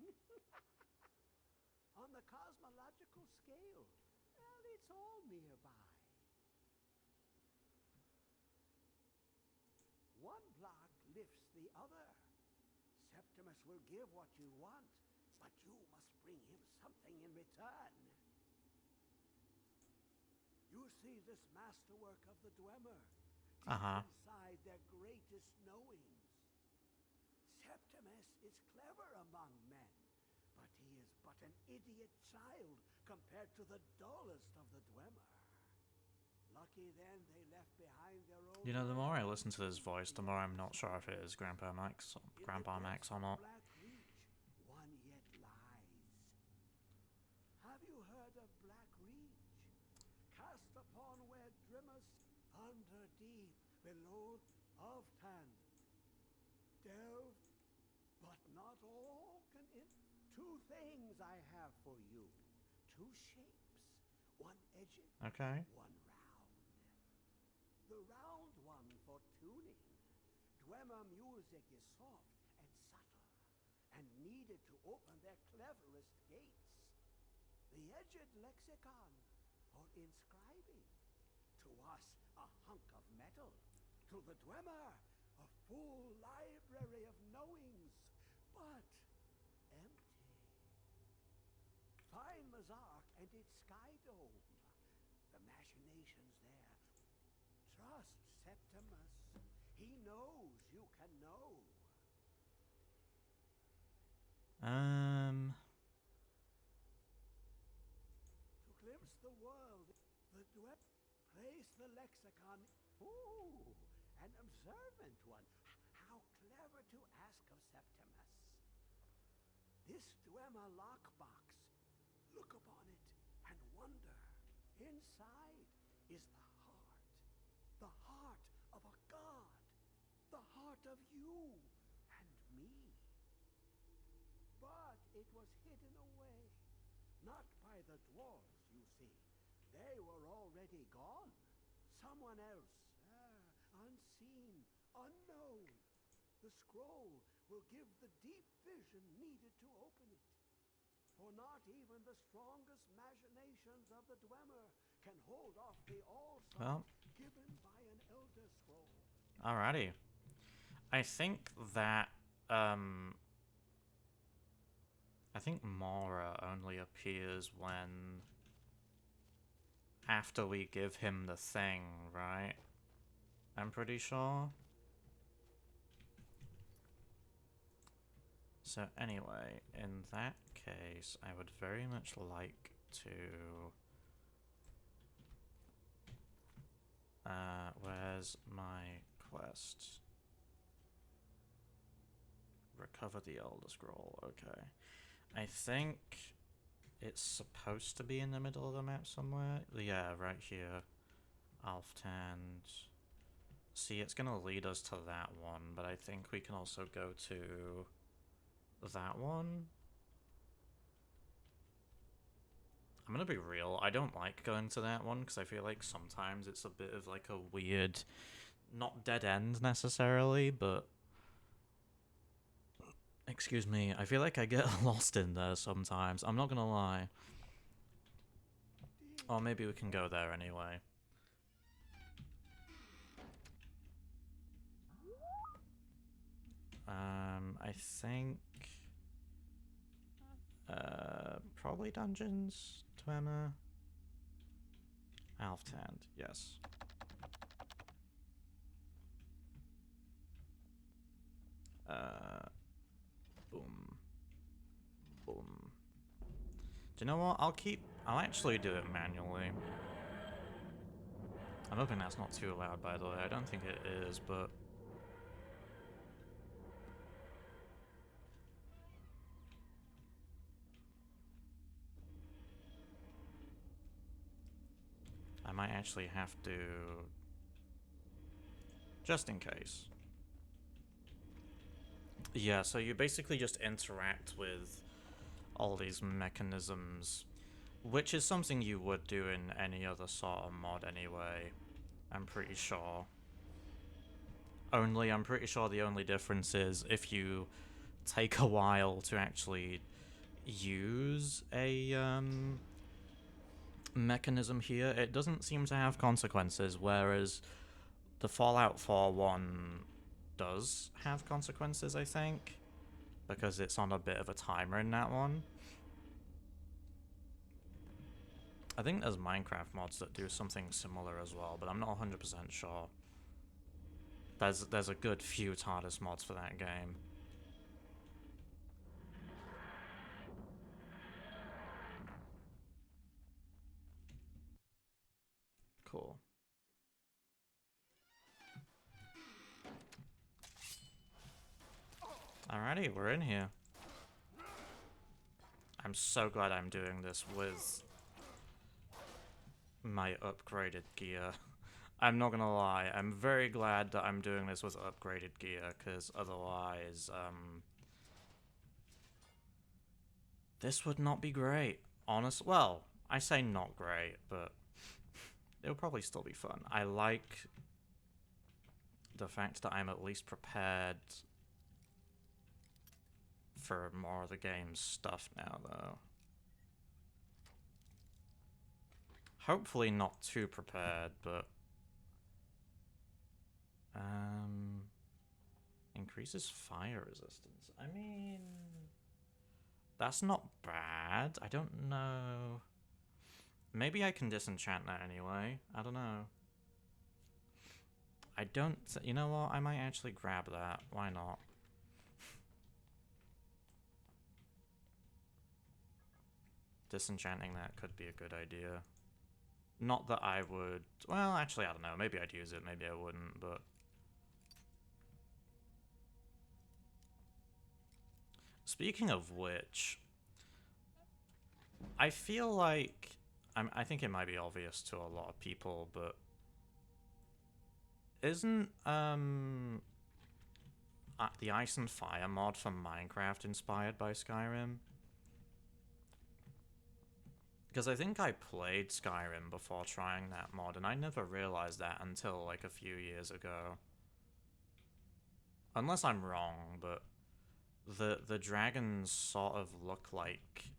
On the cosmological scale, well, it's all nearby. One block lifts the other. Septimus will give what you want, but you must bring him something in return. You see this masterwork of the Dwemer, deep inside their greatest knowings. Septimus is clever among men, but he is but an idiot child compared to the dullest of the Dwemer. Lucky then they left behind their own. You know, the more I listen to this voice, the more I'm not sure if it is Grandpa Max or not. Black Reach, one yet lies. Have you heard of Black Reach? Cast upon where Drimmers under deep below of Tand. Delve, but not all can in. Two things I have for you. Two shapes. One edged, Okay. one round. The round one for tuning. Dwemer music is soft and subtle, and needed to open their cleverest gates. The edged lexicon for inscribing. To us, a hunk of metal. To the Dwemer, a full library of knowings, but empty. Find Mazark and its sky dome. The machinations there. Trust Septimus. He knows you can know. To glimpse the world, the place the lexicon. Ooh, an observant one. How clever to ask of Septimus. This Dwemer lockbox. Look upon it and wonder. Inside is the heart. of you and me. But it was hidden away. Not by the dwarves, you see. They were already gone. Someone else, unseen, unknown. The scroll will give the deep vision needed to open it. For not even the strongest machinations of the Dwemer can hold off the all-sight given by an Elder Scroll. Alrighty. I think that, I think Mora only appears when... after we give him the thing, right? I'm pretty sure. So anyway, in that case, I would very much like to... where's my quest? Recover the Elder Scroll, okay. I think it's supposed to be in the middle of the map somewhere. Yeah, right here. Alftand. See, it's gonna lead us to that one, but I think we can also go to that one. I'm gonna be real, I don't like going to that one because I feel like sometimes it's a bit of like a weird, not dead end necessarily, but excuse me, I feel like I get lost in there sometimes, I'm not gonna lie. Or maybe we can go there anyway. I think... probably dungeons, Dwemer. Alftand, yes. Boom. Boom. Do you know what? I'll actually do it manually. I'm hoping that's not too loud, by the way. I don't think it is, but... I might actually have to... just in case. Yeah, so you basically just interact with all these mechanisms, which is something you would do in any other sort of mod anyway, I'm pretty sure. I'm pretty sure the only difference is if you take a while to actually use a mechanism here, it doesn't seem to have consequences, whereas the Fallout 4 one does have consequences, I think, because it's on a bit of a timer in that one. I think there's Minecraft mods that do something similar as well, but I'm not 100% sure. There's a good few TARDIS mods for that game. Cool. Alrighty, we're in here. I'm so glad I'm doing this with my upgraded gear. I'm not gonna lie, I'm very glad that I'm doing this with upgraded gear, because otherwise, this would not be great. Well, I say not great, but it'll probably still be fun. I like the fact that I'm at least prepared for more of the game's stuff now, though. Hopefully not too prepared, but... increases fire resistance. I mean... that's not bad. I don't know... maybe I can disenchant that anyway. I don't know. I don't... you know what? I might actually grab that. Why not? Disenchanting that could be a good idea. Not that I would... well, actually, I don't know. Maybe I'd use it, maybe I wouldn't, but... speaking of which... I feel like... I think it might be obvious to a lot of people, but... isn't, the Ice and Fire mod from Minecraft inspired by Skyrim? Because I think I played Skyrim before trying that mod, and I never realized that until like a few years ago. Unless I'm wrong, but the dragons sort of look like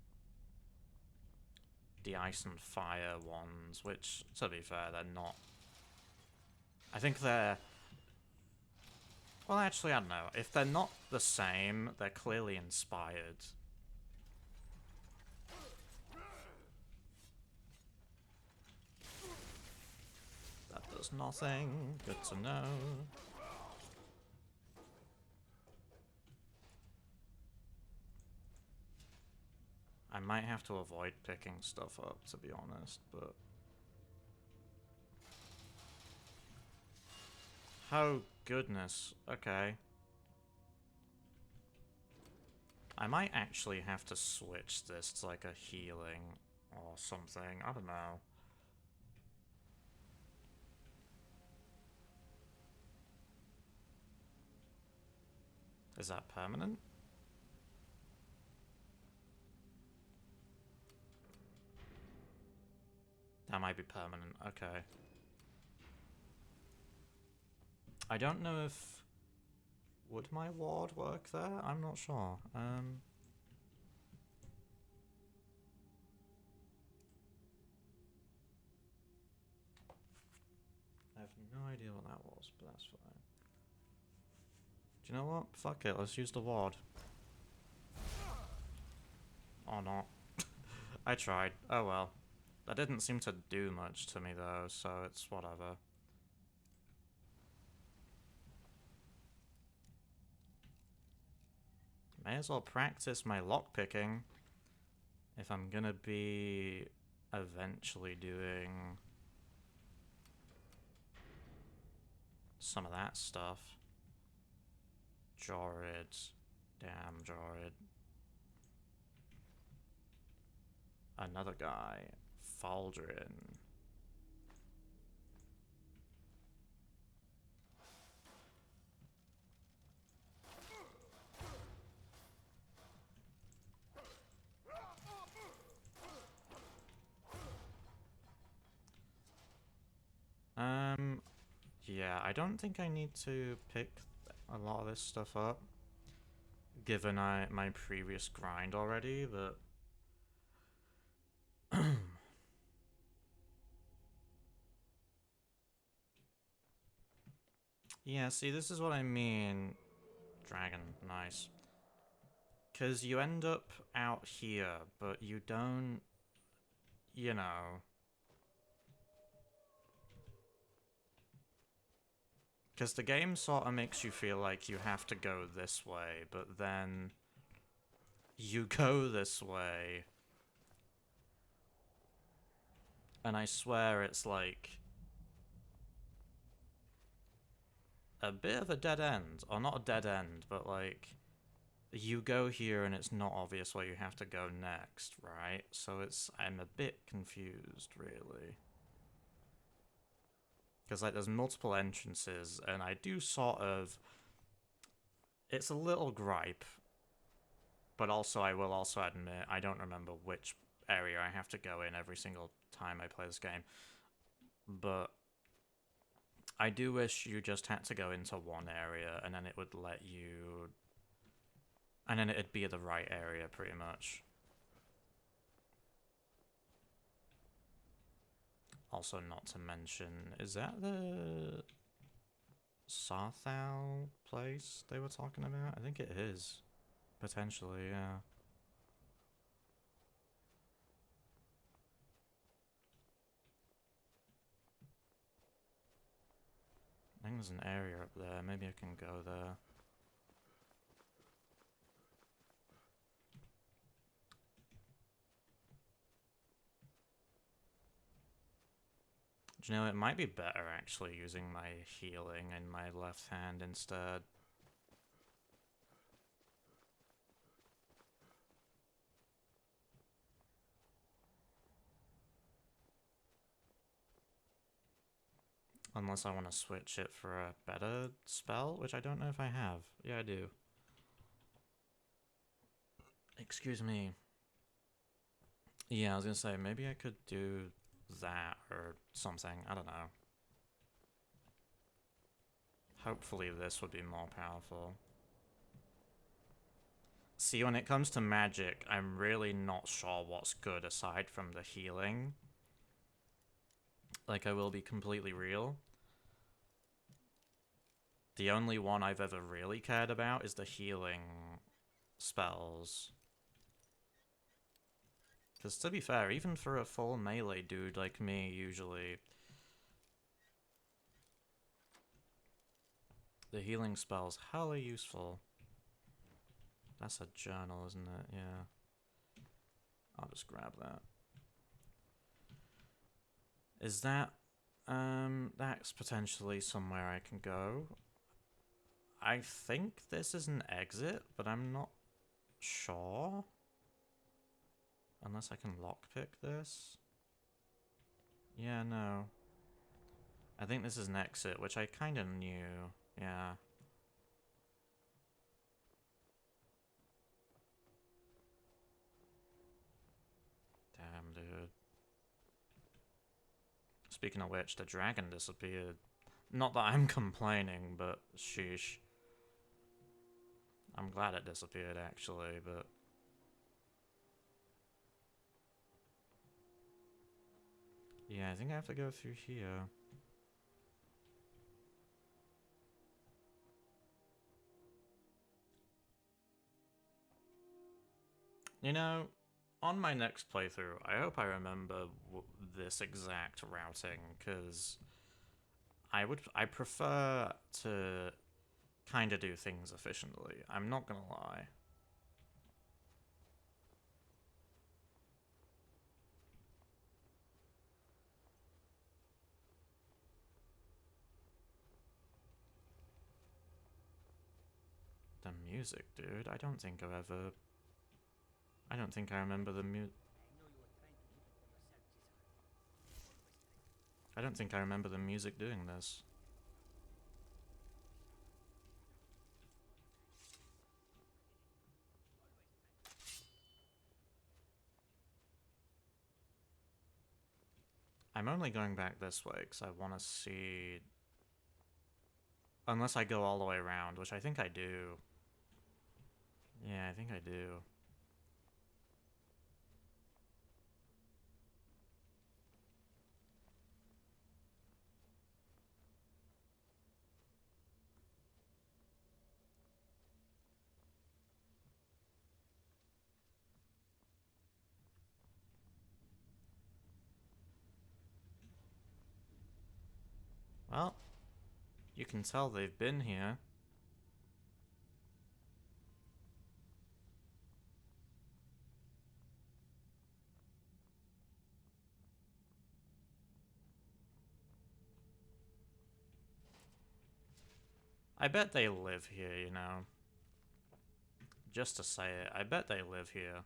the Ice and Fire ones, which, to be fair, they're not. I think they're... Well, actually, I don't know. If they're not the same, they're clearly inspired. That does nothing. Good to know. I might have to avoid picking stuff up, to be honest, but... Oh, goodness. Okay. I might actually have to switch this to like a healing or something. I don't know. Is that permanent? That might be permanent. Okay. I don't know if... Would my ward work there? I'm not sure. I have no idea what that was, but that's fine. Do you know what? Fuck it, let's use the ward. Or not. I tried. Oh well. That didn't seem to do much to me though, so it's whatever. May as well practice my lockpicking if I'm gonna be eventually doing some of that stuff. Jorid. Damn, Jorid. Another guy. Faldrin. Yeah, I don't think I need to pick a lot of this stuff up, given my previous grind already, but... Yeah, see, this is what I mean. Dragon, nice. Because you end up out here, but you don't... You know... Because the game sort of makes you feel like you have to go this way, but then... You go this way. And I swear it's like... a bit of a dead end. Or not a dead end, but like... You go here and it's not obvious where you have to go next, right? So it's... I'm a bit confused, really. Because like there's multiple entrances, and I do sort of... It's a little gripe. But also, I will also admit, I don't remember which area I have to go in every single time I play this game. But I do wish you just had to go into one area, and then it would let you... And then it'd be the right area, pretty much. Also, not to mention, is that the Sarthal place they were talking about? I think it is. Potentially, yeah. I think there's an area up there. Maybe I can go there. Do you know, it might be better actually using my healing in my left hand instead. Unless I want to switch it for a better spell, which I don't know if I have. Yeah, I do. Excuse me. Yeah, I was gonna say, maybe I could do that or something. I don't know. Hopefully this would be more powerful. See, when it comes to magic, I'm really not sure what's good aside from the healing. Like, I will be completely real. The only one I've ever really cared about is the healing spells. Because to be fair, even for a full melee dude like me, usually, the healing spell's hella useful. That's a journal, isn't it? Yeah. I'll just grab that. Is that... that's potentially somewhere I can go. I think this is an exit, but I'm not sure. Unless I can lockpick this. Yeah, no. I think this is an exit, which I kind of knew. Yeah. Damn, dude. Speaking of which, the dragon disappeared. Not that I'm complaining, but sheesh. I'm glad it disappeared, actually, but... yeah, I think I have to go through here. You know, on my next playthrough, I hope I remember this exact routing, because I prefer to kind of do things efficiently. I'm not gonna lie. The music, dude. I don't think I remember the I don't think I remember the music doing this. I'm only going back this way because I want to see... unless I go all the way around, which I think I do. Yeah, I think I do. Well, you can tell they've been here. I bet they live here, you know. Just to say it, I bet they live here.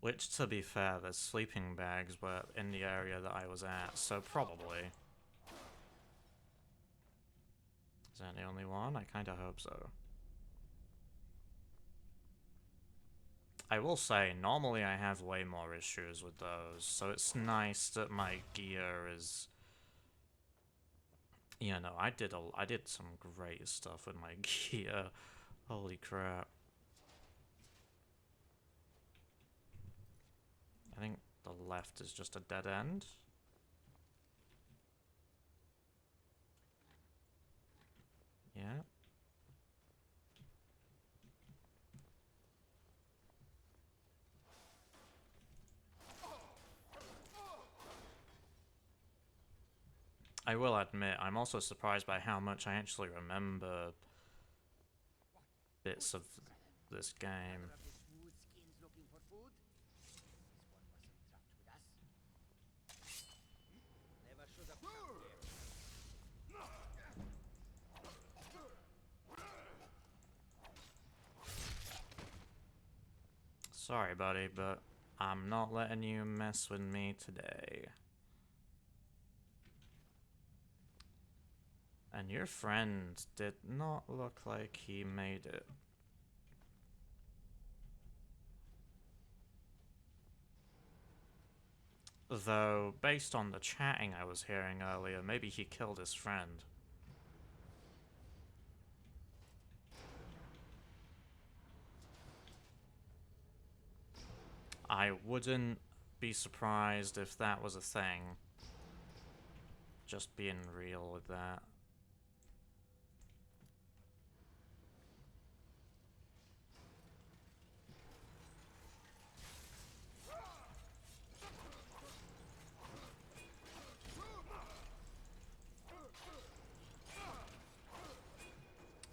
Which, to be fair, the sleeping bags were in the area that I was at, so probably. Is that the only one? I kinda hope so. I will say, normally I have way more issues with those, so it's nice that my gear is... you know, I did some great stuff with my gear. Holy crap. I think the left is just a dead end. Yeah. I will admit, I'm also surprised by how much I actually remember bits of this game. Sorry, buddy, but I'm not letting you mess with me today. And your friend did not look like he made it. Though, based on the chatting I was hearing earlier, maybe he killed his friend. I wouldn't be surprised if that was a thing. Just being real with that.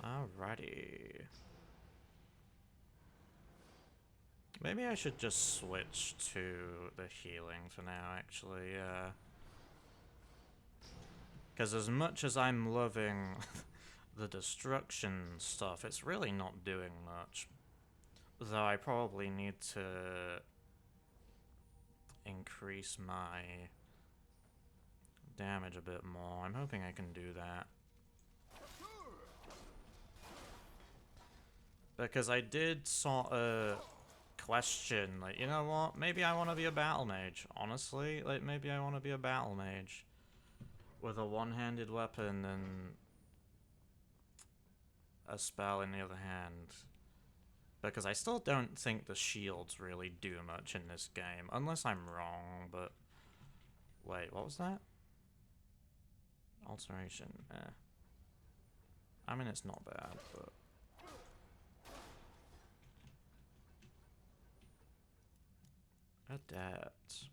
Alrighty. Maybe I should just switch to the healing for now, actually, yeah. Because as much as I'm loving the destruction stuff, it's really not doing much. Though I probably need to increase my damage a bit more. I'm hoping I can do that. Because I did sort of question, like, you know what? Maybe I want to be a battle mage, honestly. Like, maybe I want to be a battle mage with a one-handed weapon and a spell in the other hand. Because I still don't think the shields really do much in this game, unless I'm wrong, but... Wait, what was that? Alteration, I mean, it's not bad, but... Adept.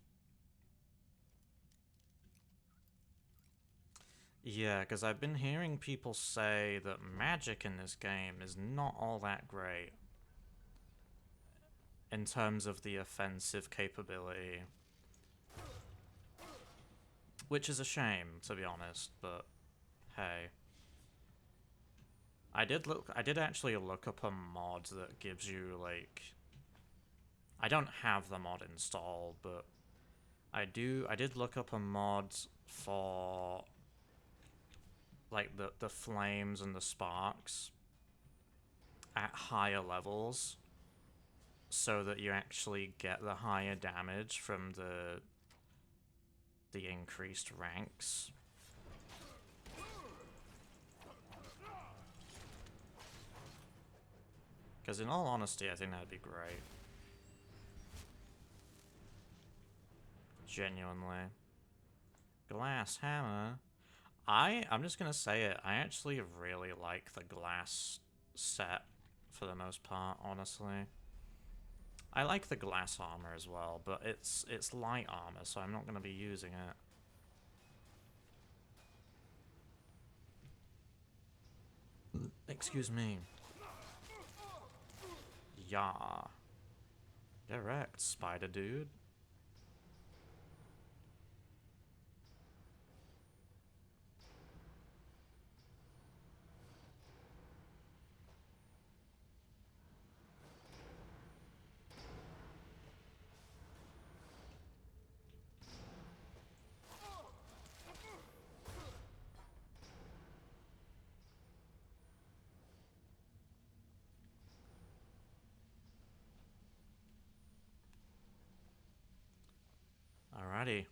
Yeah, because I've been hearing people say that magic in this game is not all that great. In terms of the offensive capability. Which is a shame, to be honest, but hey. I did actually look up a mod that gives you, like... I don't have the mod installed, but I did look up a mod for... like, the flames and the sparks at higher levels, so that you actually get the higher damage from the increased ranks. Because in all honesty, I think that'd be great. Genuinely. Glass hammer. I'm just gonna say it, I actually really like the glass set for the most part, honestly. I like the glass armor as well, but it's light armor, so I'm not gonna be using it. Excuse me. Yeah. Get wrecked, spider dude. Alrighty.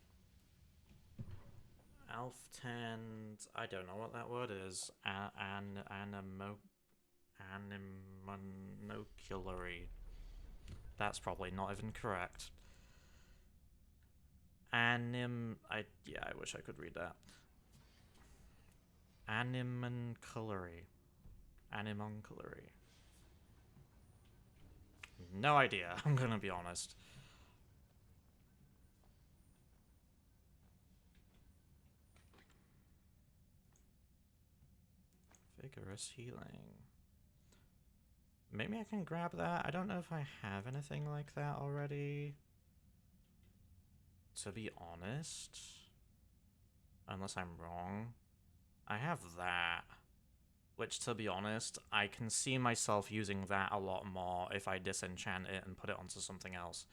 Elf tend... I don't know what that word is. Animonoculary. That's probably not even correct. I wish I could read that. Animonculary. Animonculary. No idea, I'm gonna be honest. Vigorous healing. Maybe I can grab that. I don't know if I have anything like that already. To be honest. Unless I'm wrong. I have that. Which, to be honest, I can see myself using that a lot more if I disenchant it and put it onto something else.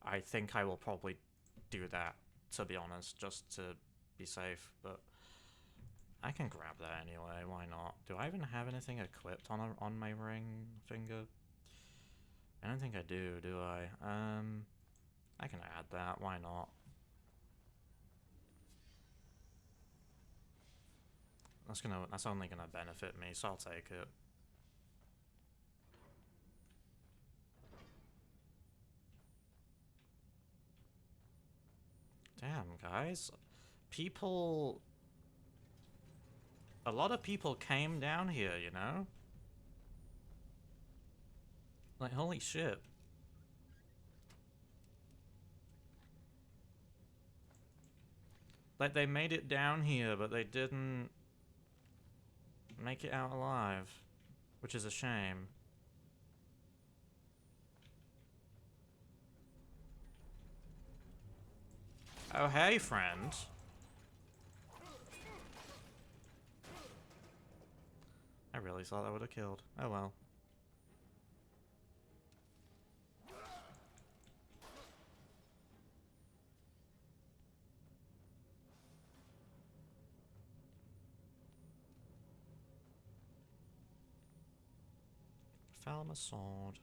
I think I will probably do that, to be honest, just to be safe, but I can grab that anyway, why not? Do I even have anything equipped on my ring finger? I don't think I do I? I can add that, why not? That's only gonna benefit me, so I'll take it. Damn, guys. People... A lot of people came down here, you know? Like, holy shit. Like, they made it down here, but they didn't make it out alive. Which is a shame. Oh, hey, friend. I really thought that would have killed. Oh well. Falma sword.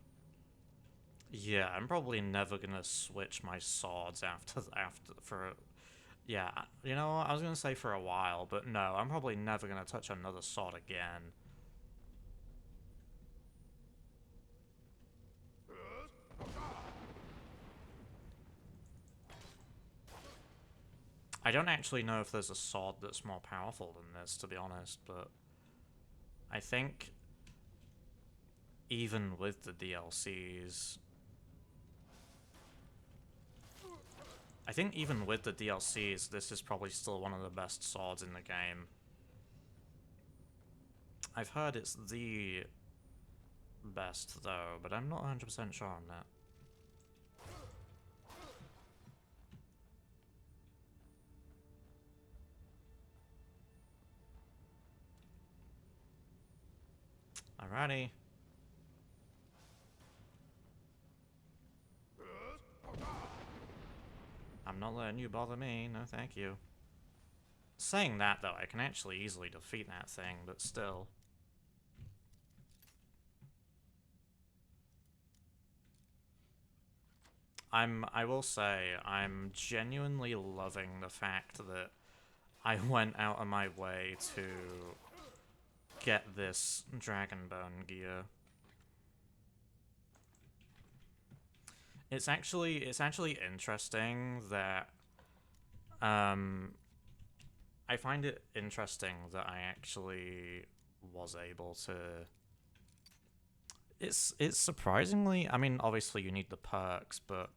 Yeah, I'm probably never gonna switch my swords yeah, you know what? I was gonna say for a while, but no, I'm probably never gonna touch another sword again. I don't actually know if there's a sword that's more powerful than this, to be honest, but I think even with the DLCs, this is probably still one of the best swords in the game. I've heard it's the best, though, but I'm not 100% sure on that. Alrighty. I'm not letting you bother me, no thank you. Saying that, though, I can actually easily defeat that thing, but still. I will say, I'm genuinely loving the fact that I went out of my way to get this Dragonbone gear. It's actually interesting that I find it interesting that I actually was able to. It's surprisingly, I mean, obviously you need the perks, but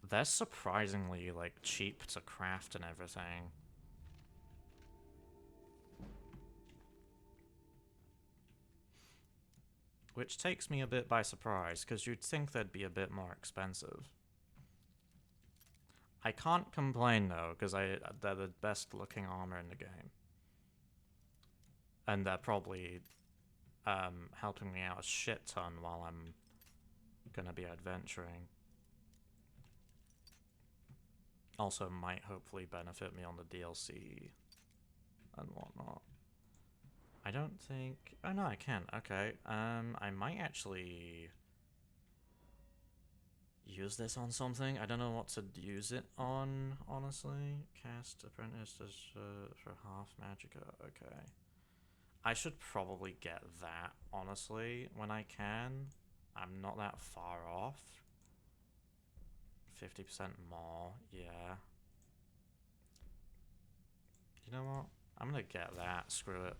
they're surprisingly like cheap to craft and everything. Which takes me a bit by surprise, because you'd think they'd be a bit more expensive. I can't complain, though, because they're the best looking armor in the game. And they're probably helping me out a shit ton while I'm gonna be adventuring. Also might hopefully benefit me on the DLC and whatnot. I don't think... Oh, no, I can. Okay. I might actually use this on something. I don't know what to use it on, honestly. Cast Apprentice for half Magicka. Okay. I should probably get that, honestly, when I can. I'm not that far off. 50% more, yeah. You know what? I'm gonna get that. Screw it.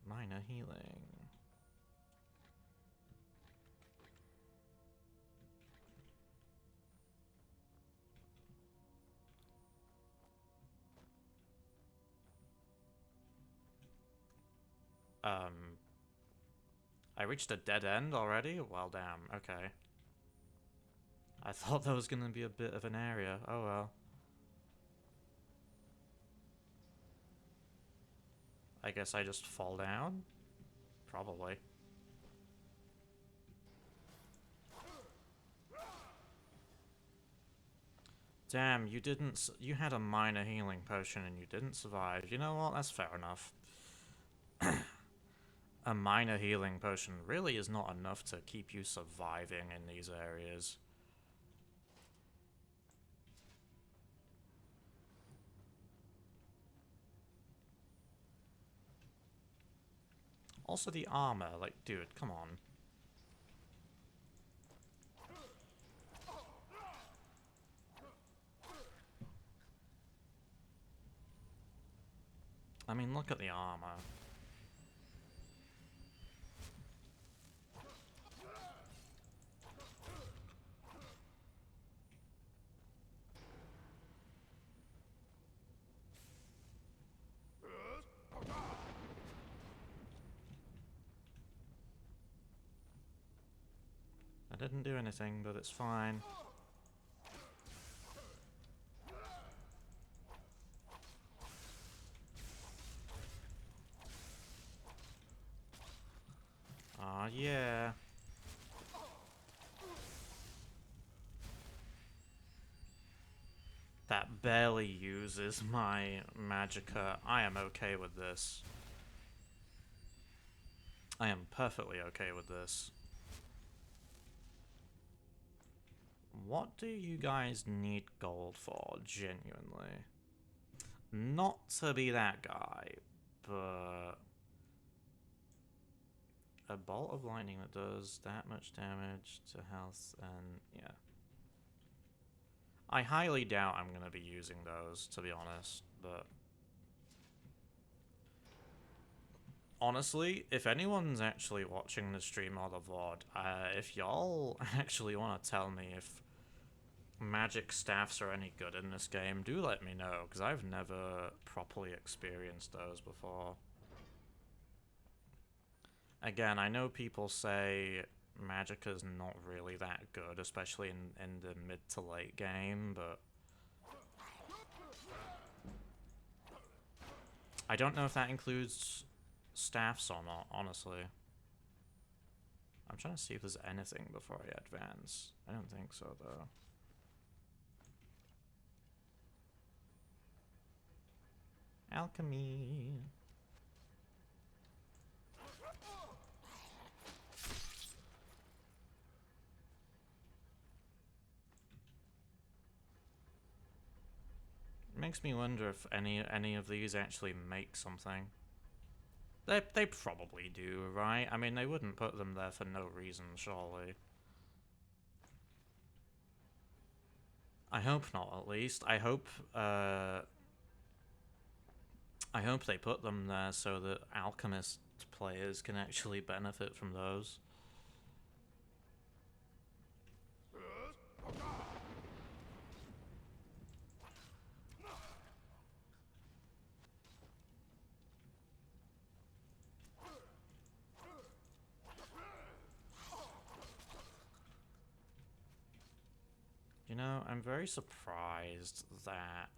Minor healing. I reached a dead end already? Well, damn. Okay. I thought there was gonna be a bit of an area. Oh well. I guess I just fall down? Probably. Damn, you didn't. You had a minor healing potion and you didn't survive. You know what? That's fair enough. A minor healing potion really is not enough to keep you surviving in these areas. Also the armor, like, dude, come on. I mean, look at the armor. I didn't do anything, but it's fine. Aw, yeah. That barely uses my magicka. I am okay with this. I am perfectly okay with this. What do you guys need gold for, genuinely? Not to be that guy, but... a bolt of lightning that does that much damage to health and... yeah. I highly doubt I'm going to be using those, to be honest, but... honestly, if anyone's actually watching the stream or the VOD, if y'all actually want to tell me if magic staffs are any good in this game, do let me know, because I've never properly experienced those before. Again, I know people say magicka's not really that good, especially in the mid to late game, but... I don't know if that includes staffs or not, honestly. I'm trying to see if there's anything before I advance. I don't think so, though. Alchemy. It makes me wonder if any of these actually make something. They probably do, right? I mean, they wouldn't put them there for no reason, surely. I hope not, at least. I hope they put them there so that alchemist players can actually benefit from those. You know, I'm very surprised that...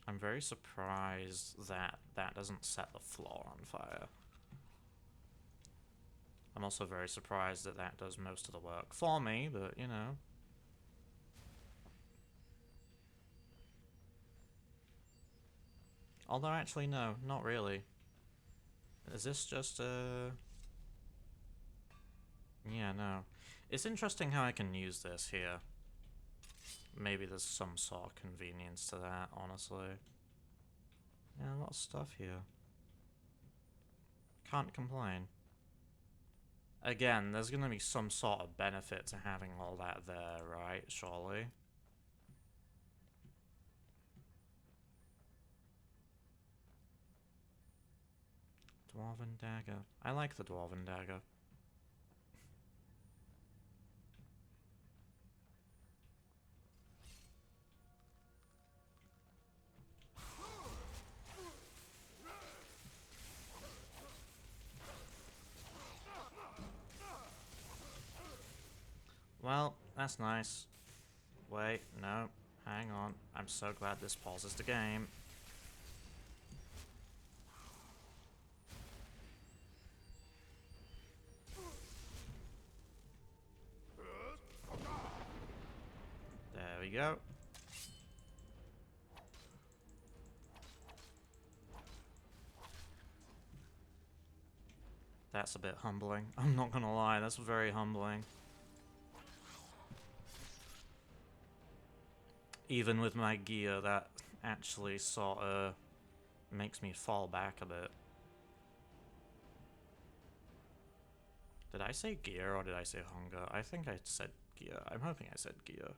I'm very surprised that that doesn't set the floor on fire. I'm also very surprised that that does most of the work for me, but, you know. Although, actually, no, not really. Is this just a... yeah, no. It's interesting how I can use this here. Maybe there's some sort of convenience to that, honestly. Yeah, a lot of stuff here. Can't complain. Again, there's gonna be some sort of benefit to having all that there, right? Surely. Dwarven dagger. I like the dwarven dagger. Well, that's nice. Wait, no. Hang on. I'm so glad this pauses the game. There we go. That's a bit humbling. I'm not gonna lie, that's very humbling. Even with my gear, that actually sort of makes me fall back a bit. Did I say gear or did I say hunger? I think I said gear. I'm hoping I said gear.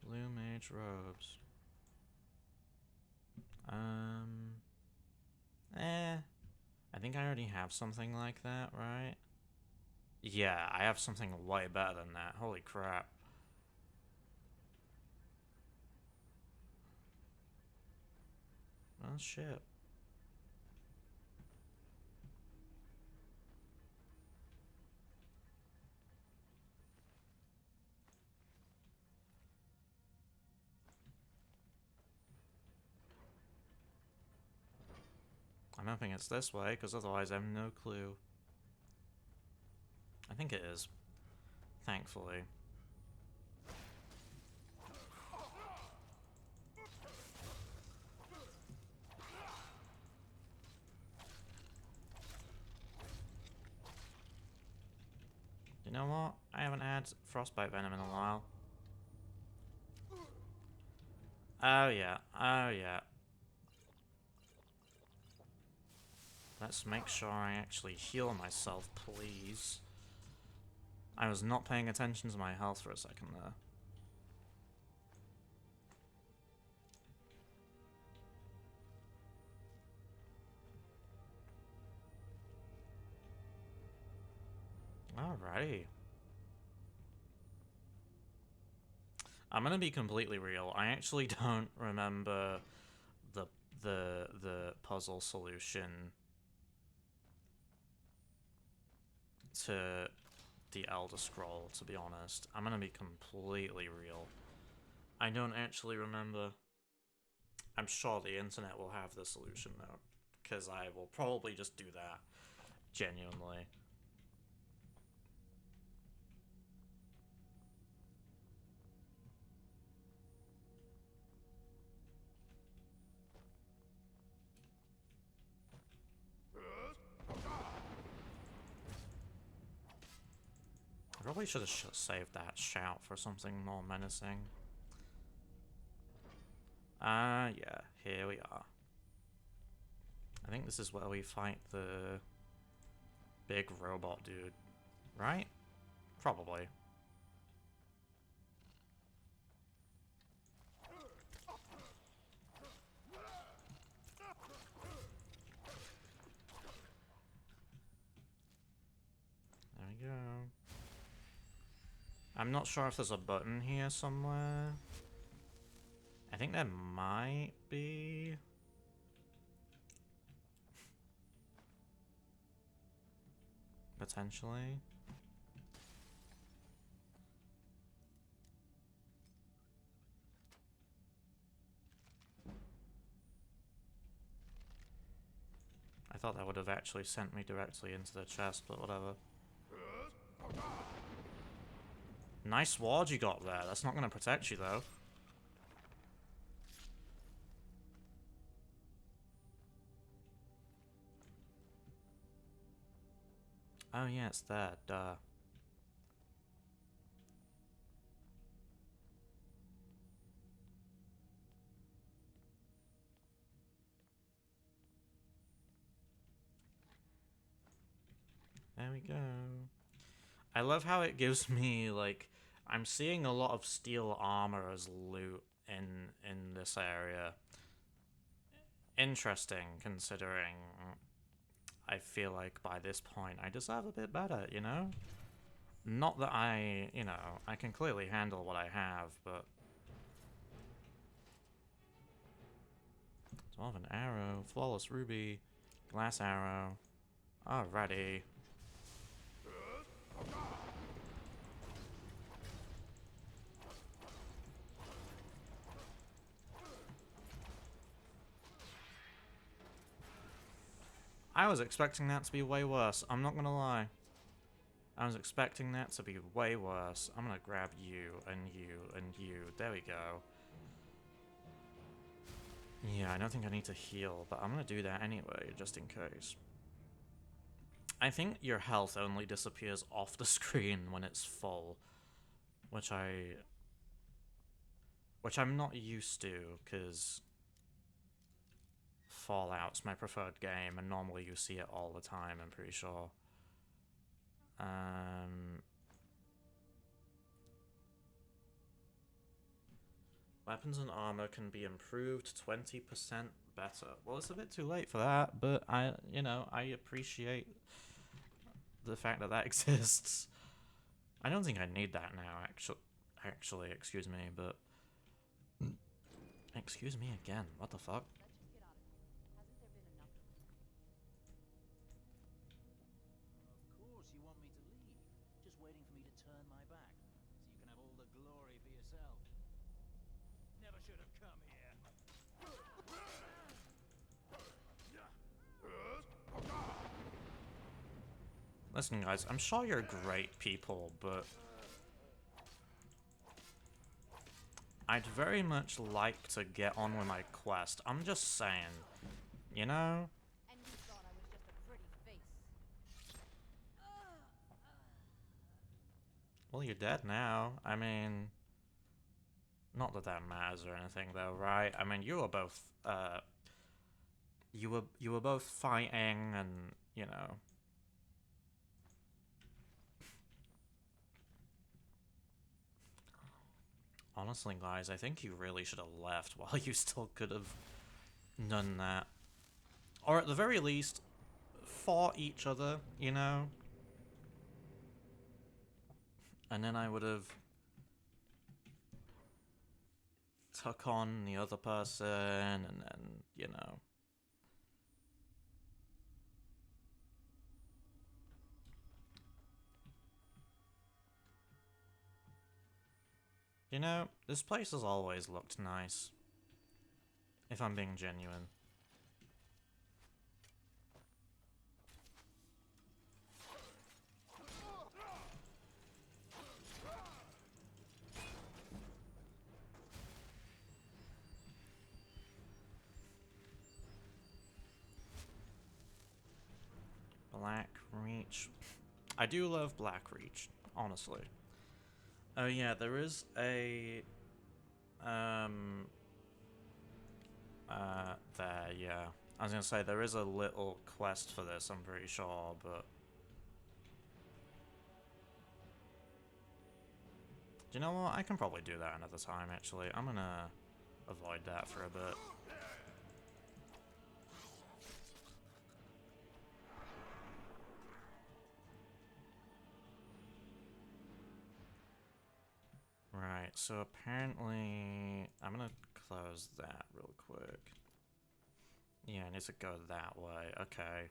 Blue mage robes. I think I already have something like that, right? Yeah, I have something way better than that. Holy crap. Oh shit. I'm hoping it's this way, because otherwise I have no clue. I think it is. Thankfully. You know what? I haven't had frostbite venom in a while. Oh yeah. Oh yeah. Let's make sure I actually heal myself, please. I was not paying attention to my health for a second there. Alrighty. I'm gonna be completely real. I actually don't remember the puzzle solution to the Elder Scroll, to be honest. I'm gonna be completely real. I don't actually remember. I'm sure the internet will have the solution though, because I will probably just do that. Genuinely. I probably should have saved that shout for something more menacing. Yeah, here we are. I think this is where we fight the big robot dude, right? Probably. There we go. I'm not sure if there's a button here somewhere. I think there might be. Potentially. I thought that would have actually sent me directly into the chest, but whatever. Nice ward you got there. That's not going to protect you, though. Oh, yeah, it's there. Duh. There we go. I love how it gives me, like, I'm seeing a lot of steel armor as loot in this area. Interesting, considering I feel like by this point I deserve a bit better, you know? Not that I, you know, I can clearly handle what I have, but Dwarven arrow, flawless ruby, glass arrow. Alrighty. I was expecting that to be way worse. I'm not gonna lie. I was expecting that to be way worse. I'm gonna grab you and you and you. There we go. Yeah, I don't think I need to heal, but I'm gonna do that anyway, just in case. I think your health only disappears off the screen when it's full, which I'm not used to, because Fallout's my preferred game, and normally you see it all the time, I'm pretty sure. Weapons and armor can be improved 20% better. Well, it's a bit too late for that, but I appreciate the fact that that exists. I don't think I need that now, actually, excuse me, but... Excuse me again, what the fuck? Of course you want me to leave. Just waiting for me to turn my back, so you can have all the glory for yourself. Never should have come here. Listen, guys, I'm sure you're great people, but... I'd very much like to get on with my quest. I'm just saying, you know? And you thought I was just a pretty face. Well, you're dead now. I mean... Not that that matters or anything, though, right? I mean, you were both, you were both fighting and, you know... Honestly, guys, I think you really should have left while you still could have done that. Or at the very least, fought each other, you know? And then I would have took on the other person, and then, you know... You know, this place has always looked nice. If I'm being genuine. Black Reach. I do love Black Reach, honestly. Oh yeah, there is a... there, yeah. I was gonna say, there is a little quest for this, I'm pretty sure, but... Do you know what? I can probably do that another time, actually. I'm gonna avoid that for a bit. Right, so apparently... I'm gonna close that real quick. Yeah, it needs to go that way. Okay.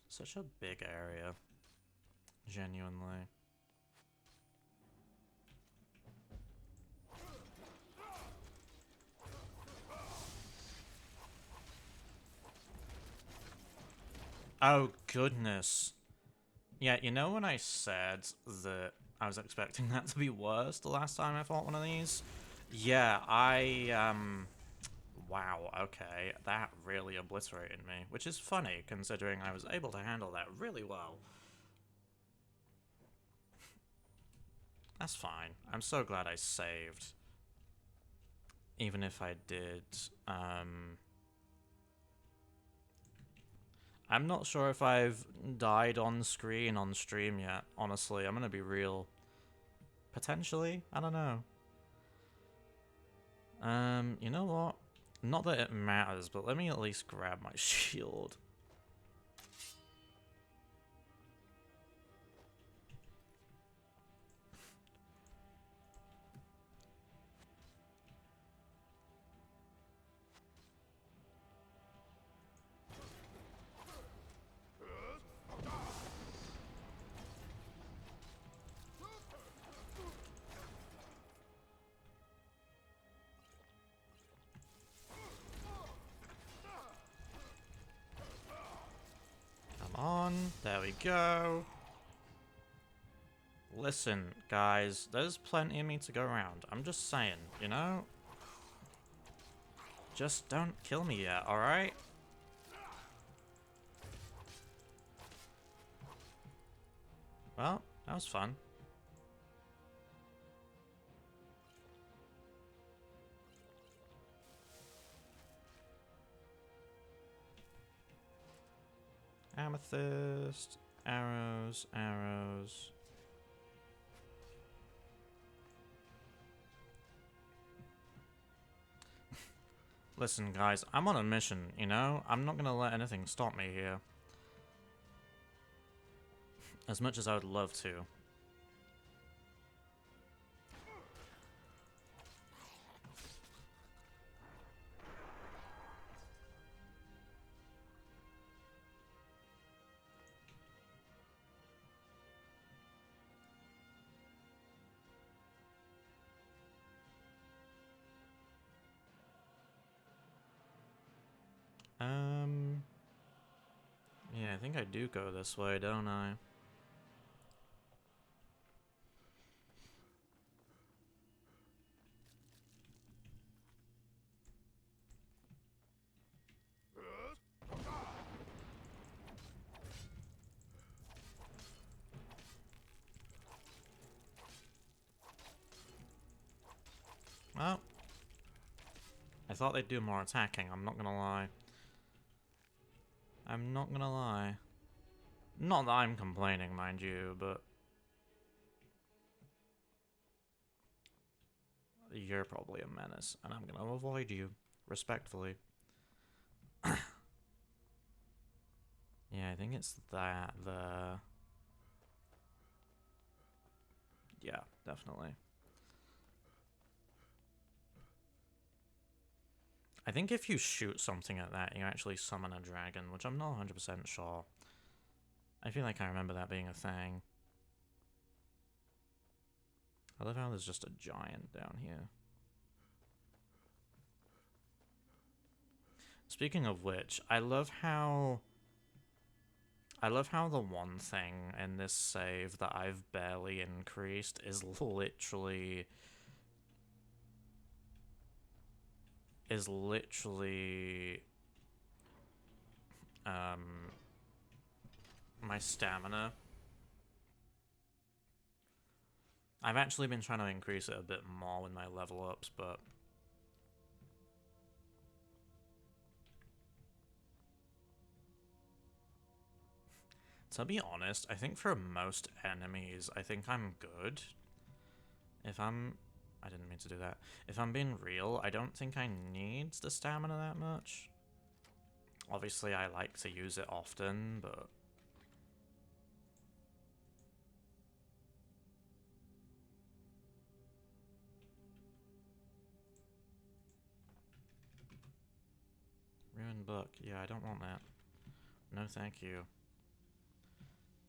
Such a big area. Genuinely. Oh, goodness. Yeah, you know when I said that I was expecting that to be worse the last time I fought one of these? Yeah, wow, okay. That really obliterated me, which is funny, considering I was able to handle that really well. That's fine. I'm so glad I saved. Even if I did, I'm not sure if I've died on screen on stream yet, honestly. I'm gonna be real. Potentially? I don't know. You know what? Not that it matters, but let me at least grab my shield. Come on, there we go. Listen, guys, there's plenty of me to go around. I'm just saying, you know? Just don't kill me yet, alright? Well, that was fun. Amethyst, arrows, arrows. Listen, guys, I'm on a mission, you know? I'm not gonna let anything stop me here. As much as I would love to. Yeah, I think I do go this way, don't I? Well, I thought they'd do more attacking, I'm not gonna lie. I'm not gonna lie. Not that I'm complaining, mind you, but... You're probably a menace, and I'm gonna avoid you, respectfully. Yeah, I think it's that, Yeah, definitely. I think if you shoot something at that, you actually summon a dragon, which I'm not 100% sure. I feel like I remember that being a thing. I love how there's just a giant down here. Speaking of which, I love how the one thing in this save that I've barely increased is literally my stamina. I've actually been trying to increase it a bit more with my level ups, but to be honest, I think for most enemies, I think I'm good. I didn't mean to do that. If I'm being real, I don't think I need the stamina that much. Obviously, I like to use it often, but... Ruined book. Yeah, I don't want that. No, thank you.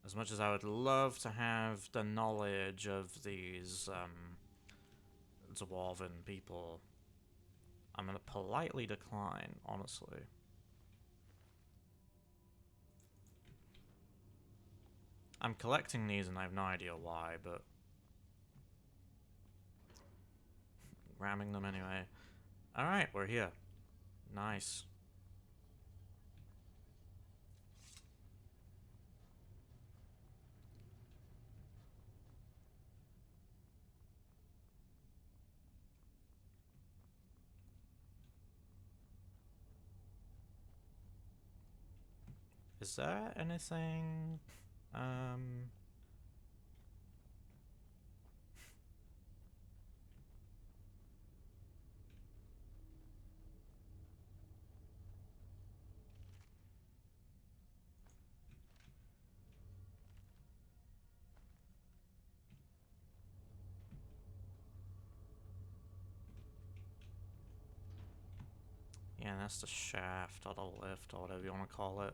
As much as I would love to have the knowledge of these, dwarven people, I'm gonna politely decline, honestly. I'm collecting these and I have no idea why, but... ramming them anyway. Alright, we're here. Nice. Is there anything... Yeah, that's the shaft or the lift or whatever you want to call it.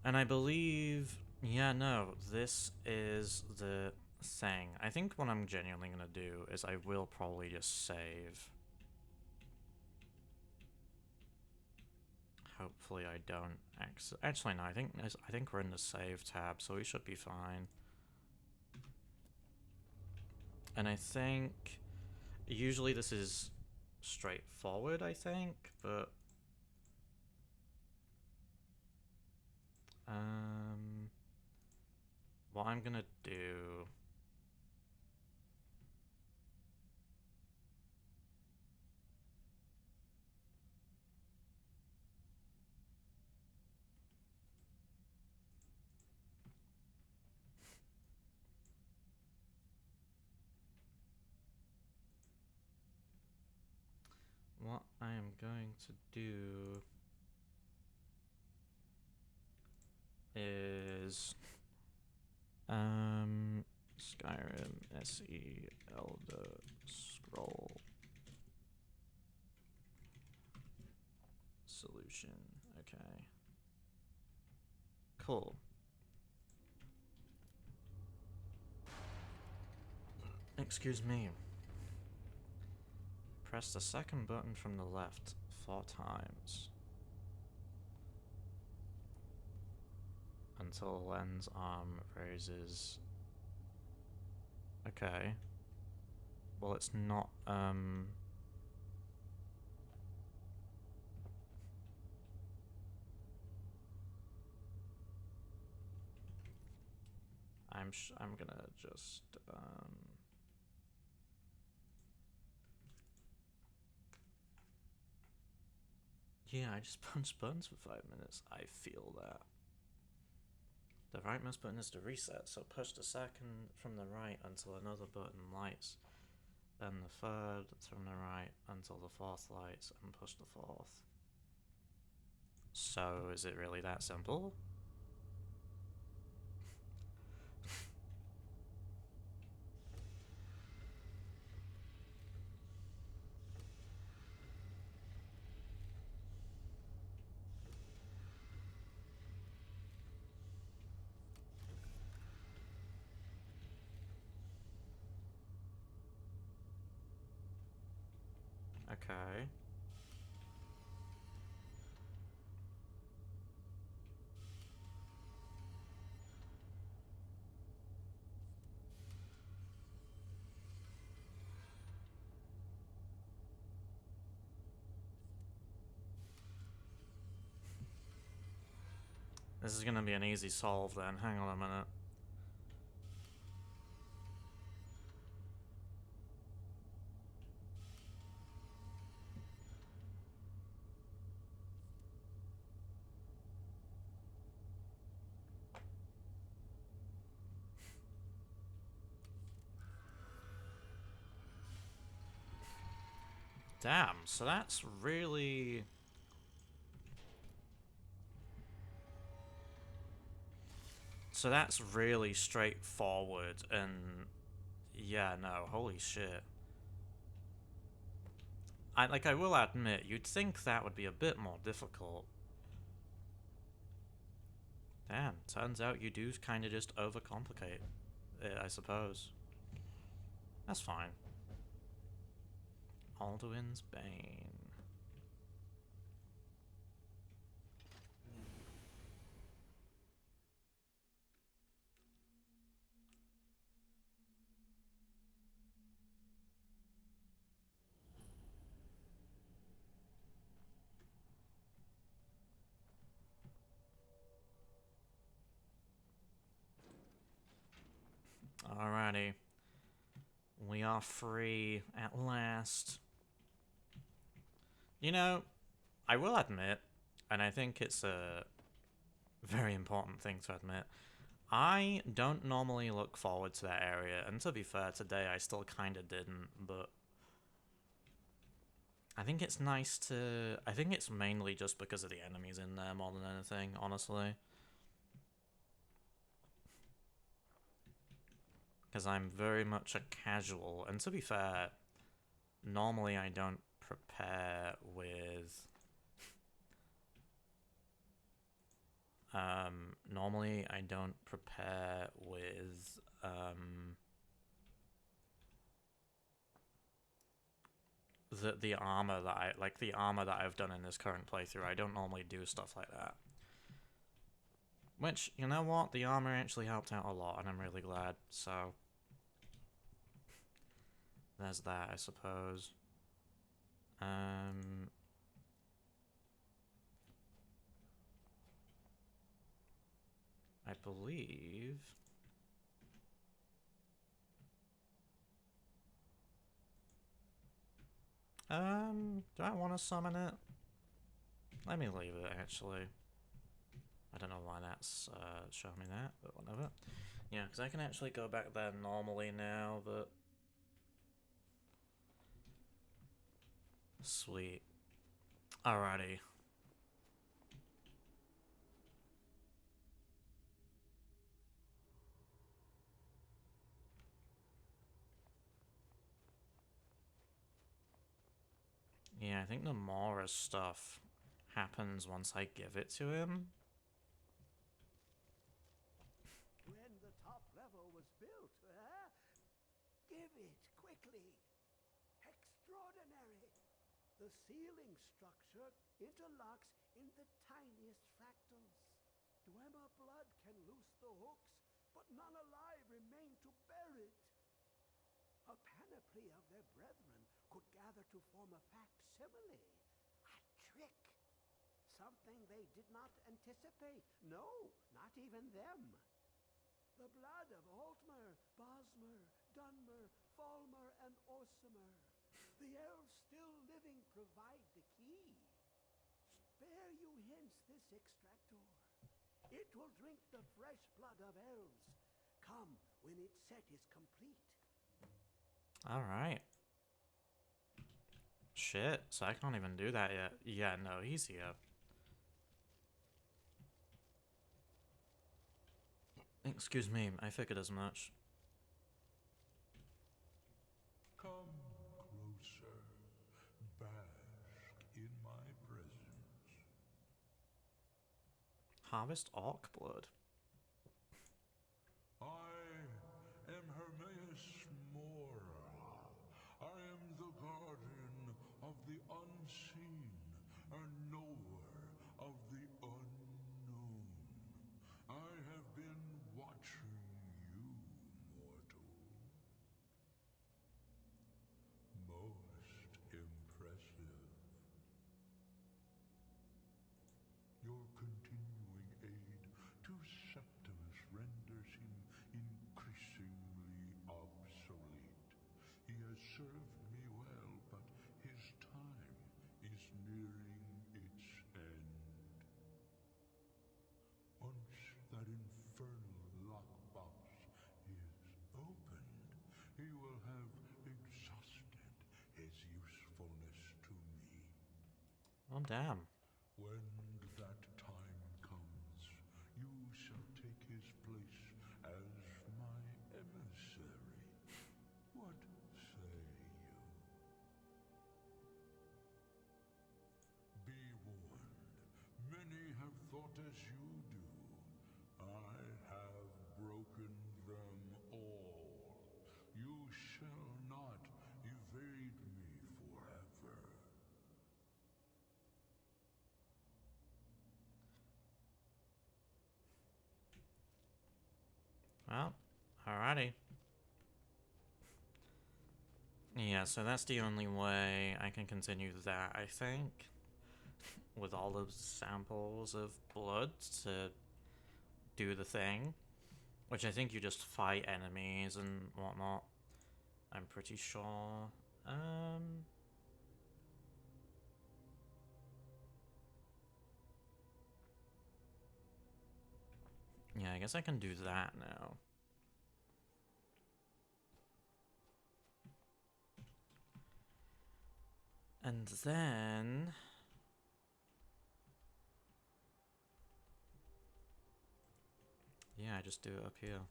And I believe, yeah, no, this is the thing. I think what I'm genuinely gonna do is I will probably just save. Hopefully I don't actually no, I think we're in the save tab, so we should be fine. And I think usually this is straightforward, I think, but what I'm gonna do what I am going to do is Skyrim SE Elder Scroll solution. Okay. Cool. Excuse me. Press the second button from the left 4 times until the lens arm raises. Okay. Well, it's not, I'm gonna just, yeah, I just punched buttons for 5 minutes. I feel that. The right mouse button is to reset, so push the second from the right until another button lights. Then the third from the right until the fourth lights, and push the fourth. So, is it really that simple? Okay. This is gonna be an easy solve then. Hang on a minute. Damn, so that's really... So that's really straightforward, and... Yeah, no, holy shit. I will admit, you'd think that would be a bit more difficult. Damn, turns out you do kind of just overcomplicate it, I suppose. That's fine. Alduin's Bane. Alrighty. We are free at last. You know, I will admit, and I think it's a very important thing to admit, I don't normally look forward to that area, and to be fair, today I still kinda didn't, but I think it's nice to... I think it's mainly just because of the enemies in there more than anything, honestly. Because I'm very much a casual, and to be fair, normally I don't prepare with... normally I don't prepare with, the armor that the armor that I've done in this current playthrough. I don't normally do stuff like that. Which, you know what? The armor actually helped out a lot, and I'm really glad, so... There's that, I suppose. I believe... do I want to summon it? Let me leave it, actually. I don't know why that's, showing me that, but whatever. Yeah, because I can actually go back there normally now, but... Sweet. Alrighty. Yeah, I think the Mora stuff happens once I give it to him. When the top level was built, give it quickly. Extraordinary. The ceiling structure interlocks in the tiniest fractals. Dwemer blood can loose the hooks, but none alive remain to bear it. A panoply of their brethren could gather to form a facsimile. A trick. Something they did not anticipate. No, not even them. The blood of Altmer, Bosmer, Dunmer, Falmer, and Orsimer. The elves still living provide the key. Spare you hence this extractor. It will drink the fresh blood of elves. Come when its set is complete. Alright. Shit, so I can't even do that yet. Yeah, no, he's here. Excuse me, I figured as much. Come closer. Bask in my presence. Harvest orc blood. I am Hermaeus Mora. I am the guardian of the unseen, a knower of the unknown. I have been watching you, mortal. Most impressive. Your continuing aid to Septimus renders him increasingly obsolete. He has served me well, but his time is nearing its end. Once that infernal lockbox is opened, he will have exhausted his usefulness to me. Oh, damn. When that time comes, you shall take his place as my emissary. What say you? Be warned, many have thought as you do. I have broken them all. You shall not evade me forever. Well, alrighty. Yeah, so that's the only way I can continue that, I think. With all those samples of blood to do the thing. Which I think you just fight enemies and whatnot. I'm pretty sure. Yeah, I guess I can do that now. And then... yeah, I just do it up here.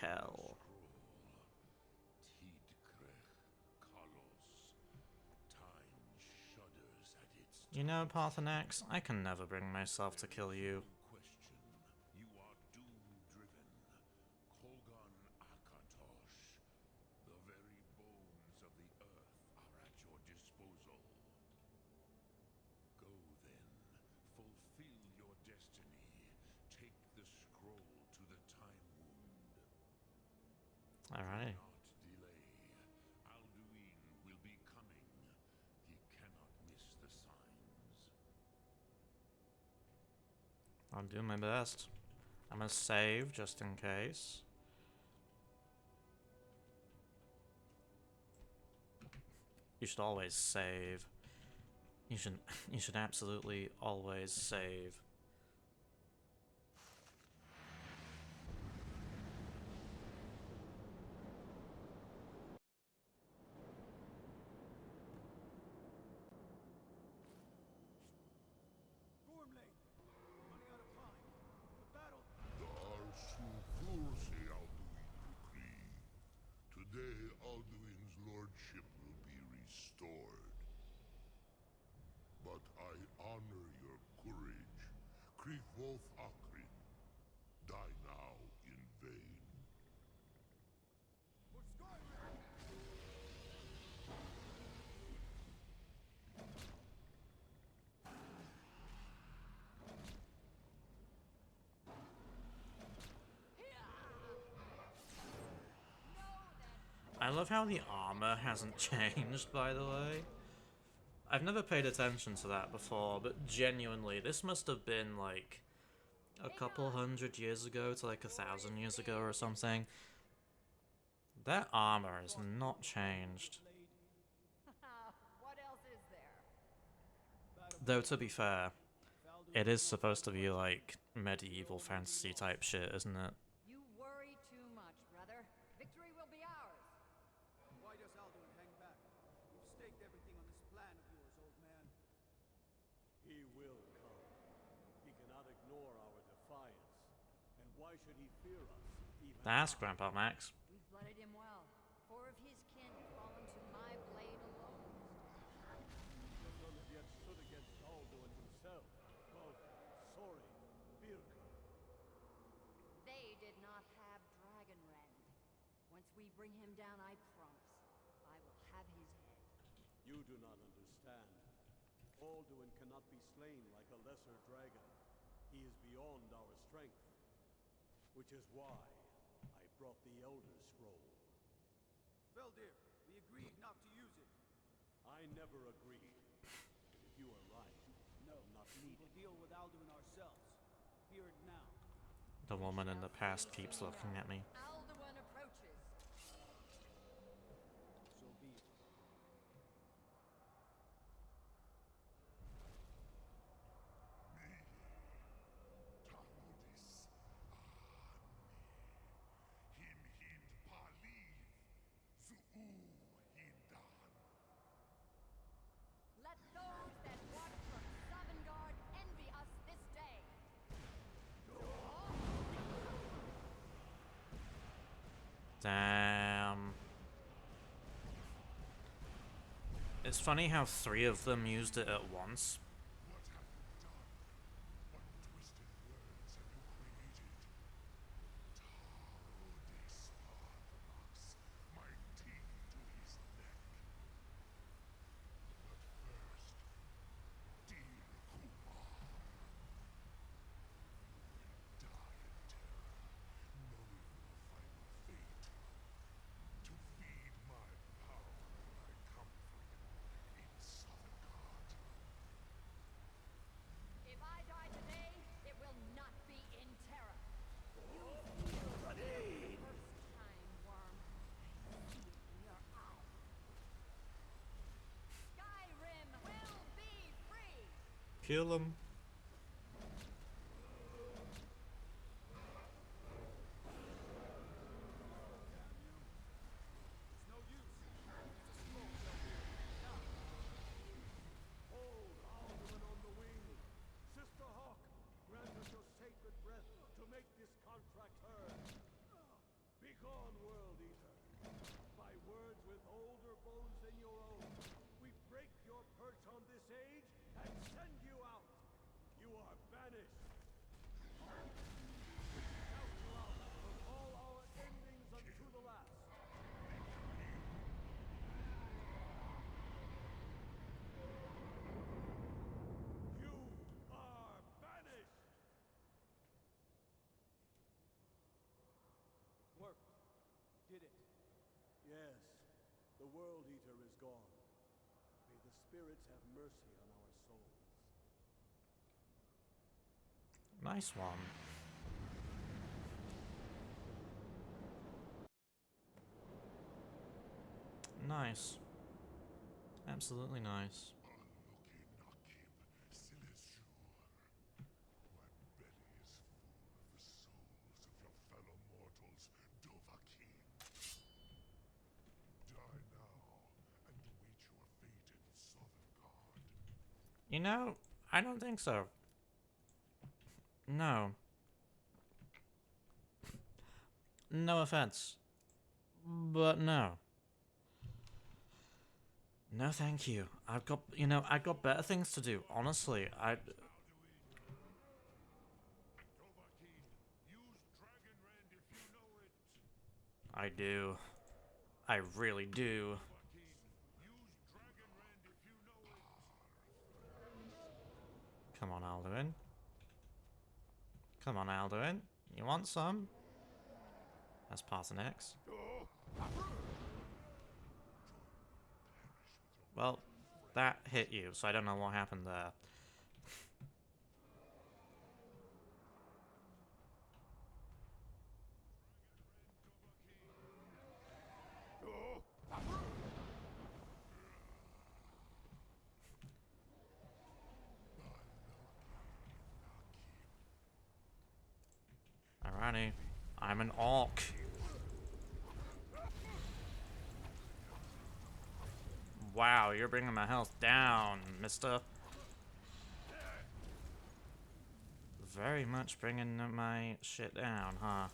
Kel. You know, Parthenax, I can never bring myself to kill you. You are doom-driven. Kolgon Akatosh. The very bones of the earth are at your disposal. Go then. Fulfill your destiny. Take the scroll to the Time Wound. Alright. Do not delay. Alduin will be coming. He cannot miss the signs. I'll do my best. I'm gonna save just in case. You should always save. You should absolutely always save. Gormley, we're running out of time. The battle. Today, Alduin's lordship will be restored. But I honor your courage. Kriegwolf Akrin, die now in vain. For Skyrim! I love how the armor hasn't changed, by the way. I've never paid attention to that before, but genuinely, this must have been like a couple hundred years ago to like 1,000 years ago or something. That armor has not changed. What else is there? Though, to be fair, it is supposed to be like medieval fantasy type shit, isn't it? You worry too much, brother. Victory will be ours. Why does Alduin hang back? We've staked everything on this plan of yours, old man. He will come. He cannot ignore our defiance. And why should he fear us, even That's now? Grandpa Max. We've blooded him well. 4 of his kin have fallen to my blade alone. But none have yet stood against Alduin himself. Both Sori, Birka. They did not have Dragonrend. Once we bring him down, I promise, I will have his head. You do not understand. Alduin cannot be slain like a lesser dragon. He is beyond our strength. Which is why I brought the Elder Scroll. Veldir, we agreed not to use it. I never agreed. And if you are right, No, not we needed. will deal with Alduin ourselves. Here and now. The woman in the past keeps looking at me. Alduin approaches. So be it. Tavodis Him hind paliv Zuu hindan. Let those that watch from Sovngarde envy us this day. Damn. It's funny how 3 of them used it at once. What have you done? What twisted words have you created? Tavodis Parthenax, my teeth to his neck. But first, dear Kumar, you will die in terror, knowing your final fate. To feed my power when I come for you in Sovngarde. If I die today, it will not be in terror. You feel for the first time, worm. I see it in your eyes. Skyrim will be free. Kill him. It's no use. It's a scroll, Veldir. Now. Hold Alduin on the wing. Sister Hawk, grant us your sacred breath to make this contract heard. Be Begone, World Eater. By words with older bones than your own, we break your perch on this age and send you out. You are banished. Shout loud from all our endings unto the last. You are banished. It worked, did it? Yes, the World Eater is gone. May the spirits have mercy on our souls. Nice one. Nice. Absolutely nice. You know, I don't think so. No. No offense. But no. No thank you. I've got, you know, I've got better things to do, honestly. I do. I really do. Come on, Alduin. Come on, Alduin. You want some? That's Parthenex. Well, that hit you, so I don't know what happened there. Alrighty. I'm an orc. Wow, you're bringing my health down, mister. Very much bringing my shit down, huh?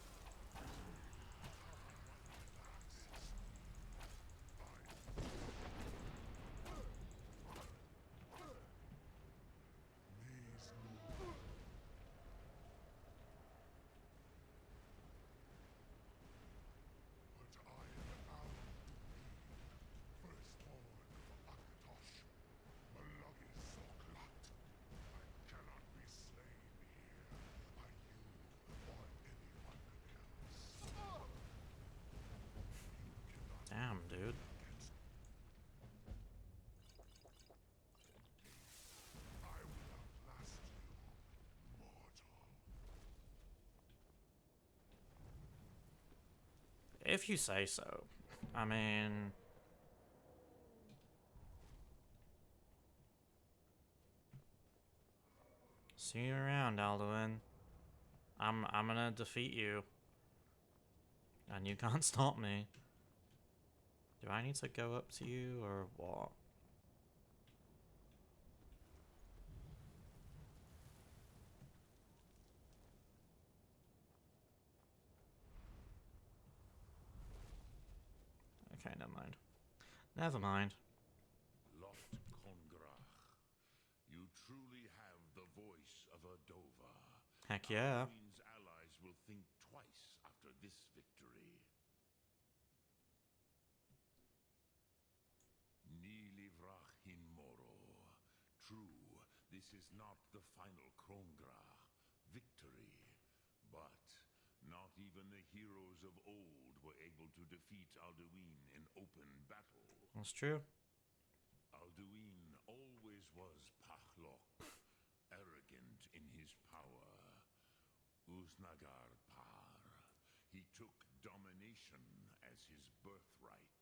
Damn, dude. If you say so. I mean... See you around, Alduin. I'm gonna defeat you. And you can't stop me. Do I need to go up to you, or what? Okay, never mind. Never mind. Loft Kongrach, you truly have the voice of a Dova. Heck yeah. Queen's allies will think twice after this victory. Nilivrach hin moro. True, this is not the final Krongrach victory, but not even the heroes of old were able to defeat Alduin in open battle. That's true. Alduin always was Pachlok, arrogant in his power. Uznagar Par. He took domination as his birthright.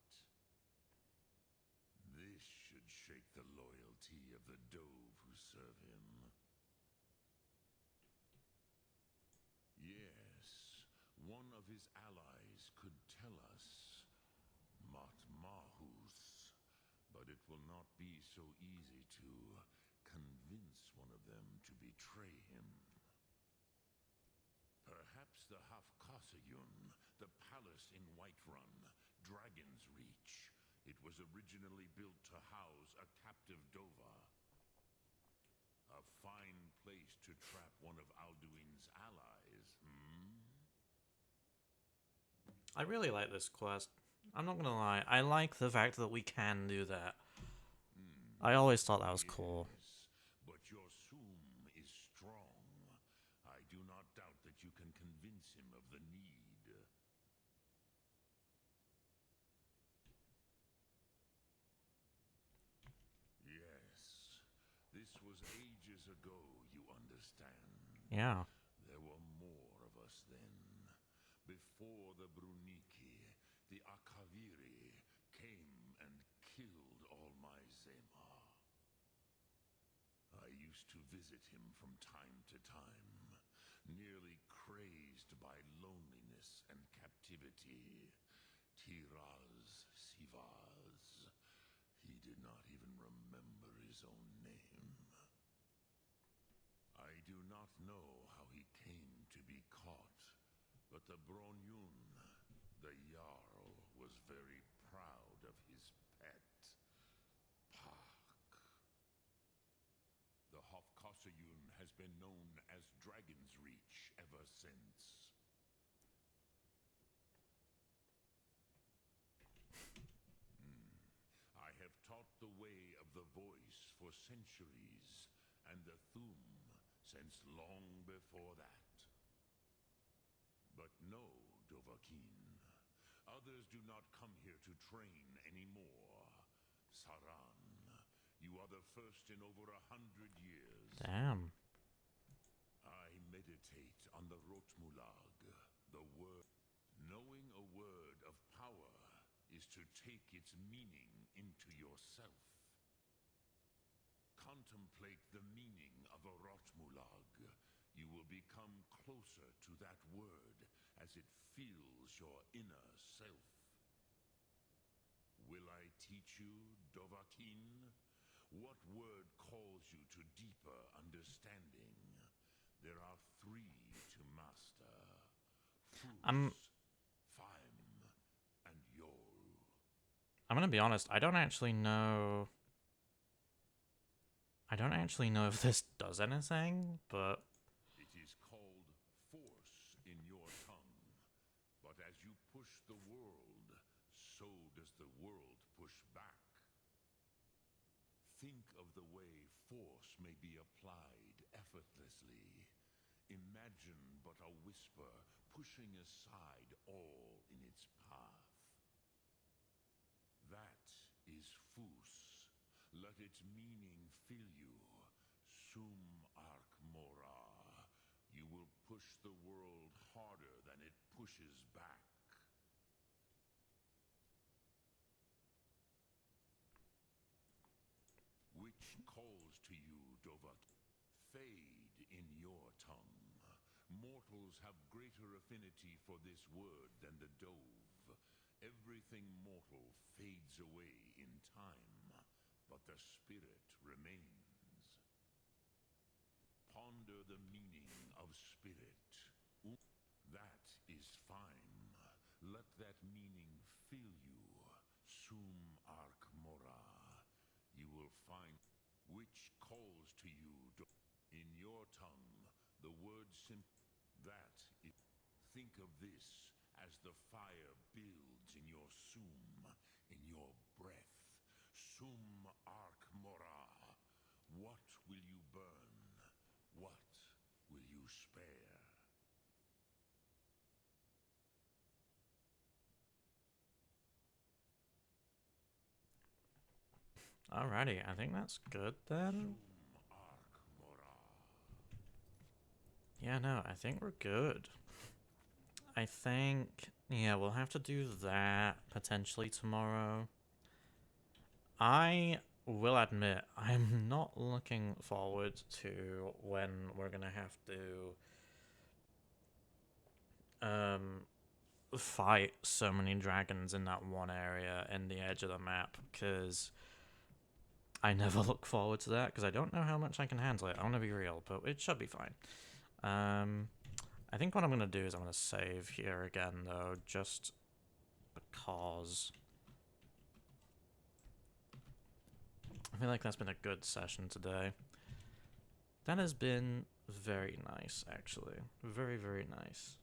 This should shake the loyalty of the Dove who serve him. Yes, one of his allies could tell us Matmahus, but it will not be so easy to convince one of them to betray him. Perhaps That's the Hafkasayun, the palace in Whiterun, Dragon's Reach. It was originally built to house a captive Dova. A fine place to trap one of Alduin's allies, hmm? I really like this quest. I'm not gonna lie, I like the fact that we can do that. I always thought that was cool. But your Sum is strong. I do not doubt that you can convince him of the need. Yes. This was ages ago, you understand. Yeah. There were more of us then. Before the Bruniki, the Akaviri came and killed all my Zema. I used to visit him from time to time, nearly crazed by loneliness and captivity. Tiraz Sivaz. He did not even remember his own name. I do not know how he came to be caught, but the Bronyun, the Jarl, was very proud of his pet, Pak. The Hofkasayun has been known as Dragon's Reach ever since. I have taught the way of the voice for centuries, and the Thum since long before that. But no, Dovahkiin. Others do not come here to train anymore. Saran, you are the first in over 100 years. Damn. I meditate on the Rotmulag, the word. Knowing a word of power is to take its meaning into yourself. Contemplate the meaning of a Rotmulag. You will become closer to that word as it fills your inner self. Will I teach you, Dovahkiin? What word calls you to deeper understanding? There are 3 to master. Fus, Faim, and Yol. I'm gonna be honest, I don't actually know if this does anything, but It is called force in your tongue. But as you push the world, so does the world push back. Think of the way force may be applied effortlessly. Imagine but a whisper pushing aside all in its path. That is Fus. Let its meaning fill you. Sum Ark Mora. You will push the world harder than it pushes back. Which calls to you, Dovahkiin? Fade in your tongue. Mortals have greater affinity for this word than the Dove. Everything mortal fades away in time, but the spirit remains. Ponder the meaning of spirit. That is fine. Let that meaning fill you. Sum Ark Mora. You will find which calls to you in your tongue. The word that is. Think of this as the fire builds in your Sum, in your breath. Sum Ark Mora. What will you burn? What will you spare? alrighty, I think that's good then. Yeah, no, I think we're good. I think, yeah, we'll have to do that potentially tomorrow. I will admit, I'm not looking forward to when we're gonna have to fight so many dragons in that one area in the edge of the map, because I never look forward to that, because I don't know how much I can handle it. I want to be real, but it should be fine. I I think what I'm gonna do is I'm gonna save here again, though, just because I feel like that's been a good session today. That has been very nice, actually. Very, very nice.